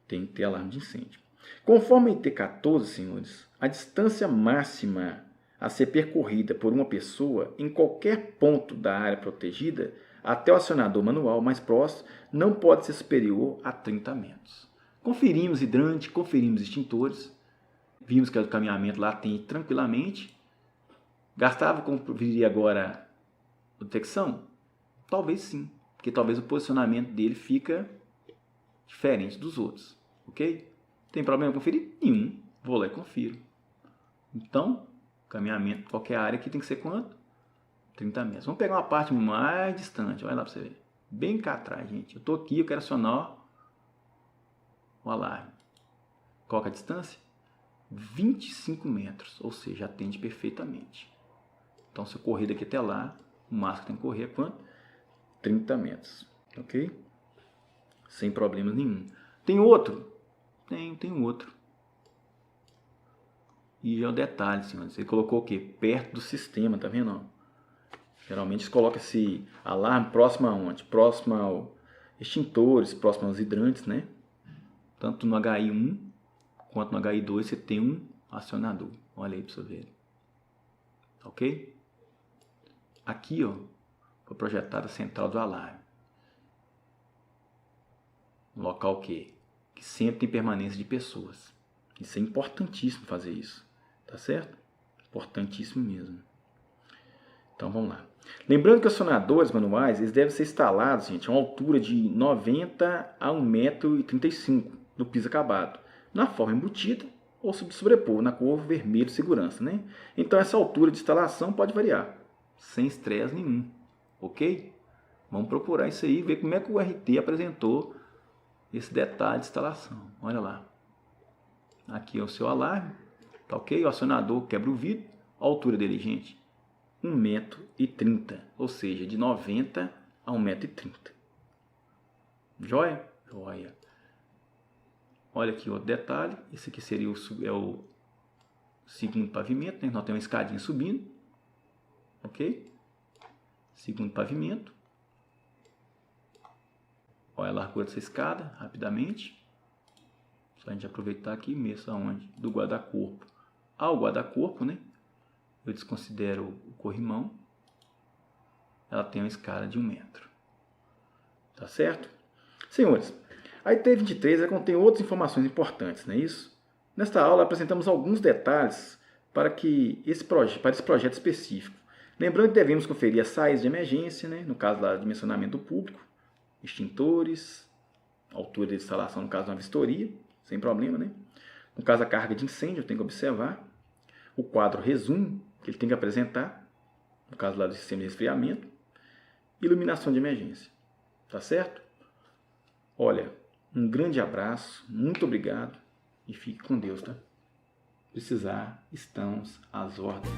Tem que ter alarme de incêndio. Conforme a IT14, senhores, a distância máxima a ser percorrida por uma pessoa em qualquer ponto da área protegida até o acionador manual mais próximo não pode ser superior a 30 metros. Conferimos hidrante, conferimos extintores, vimos que o caminhamento lá tem tranquilamente. Gastava conferir agora a detecção? Talvez sim, porque talvez o posicionamento dele fica diferente dos outros, ok? Tem problema em conferir? Nenhum. Vou lá e confiro. Então, caminhamento em qualquer área aqui tem que ser quanto? 30 metros. Vamos pegar uma parte mais distante. Olha lá para você ver. Bem cá atrás, gente. Eu estou aqui, eu quero acionar o alarme. Qual que é a distância? 25 metros. Ou seja, atende perfeitamente. Então, se eu correr daqui até lá, o máximo que tem que correr é quanto? 30 metros. Ok? Sem problemas nenhum. Tem outro? Tem um outro. E é o detalhe, senhores. Você colocou o quê? Perto do sistema, tá vendo? Geralmente coloca esse alarme próximo aonde? Próximo ao extintores, próximo aos hidrantes, né? Tanto no HI1 quanto no HI2 você tem um acionador. Olha aí para você ver. Ok? Aqui, ó, foi projetada a central do alarme. Um local que sempre tem permanência de pessoas. Isso é importantíssimo fazer isso. Tá certo? Importantíssimo mesmo. Então vamos lá. Lembrando que os acionadores manuais eles devem ser instalados, gente, a uma altura de 90 a 1,35 m no piso acabado, na forma embutida ou sobrepor na cor vermelho de segurança, né? Então essa altura de instalação pode variar, sem estresse nenhum, ok? Vamos procurar isso aí e ver como é que o RT apresentou esse detalhe de instalação. Olha lá. Aqui é o seu alarme, tá ok? O acionador quebra o vidro, a altura dele, gente, 1,30 m, ou seja, de 90 a 1,30 m. Joia? Joia. Olha aqui outro detalhe, esse aqui seria o segundo pavimento, né? Nós temos uma escadinha subindo, ok? Segundo pavimento. Olha a largura dessa escada, rapidamente. Só a gente aproveitar aqui, mesmo aonde? Do guarda-corpo ao guarda-corpo, né? Eu desconsidero o corrimão. Ela tem uma escada de 1 metro. Tá certo? Senhores, a IT23 contém outras informações importantes, não é isso? Nesta aula apresentamos alguns detalhes para esse projeto específico. Lembrando que devemos conferir as saídas de emergência, né? No caso lá, dimensionamento do público, extintores, altura de instalação no caso de uma vistoria, sem problema, né? No caso da carga de incêndio, eu tenho que observar o quadro resumo que ele tem que apresentar, no caso lá do sistema de resfriamento, iluminação de emergência, tá certo? Olha, um grande abraço, muito obrigado e fique com Deus, tá? Precisar, estamos às ordens.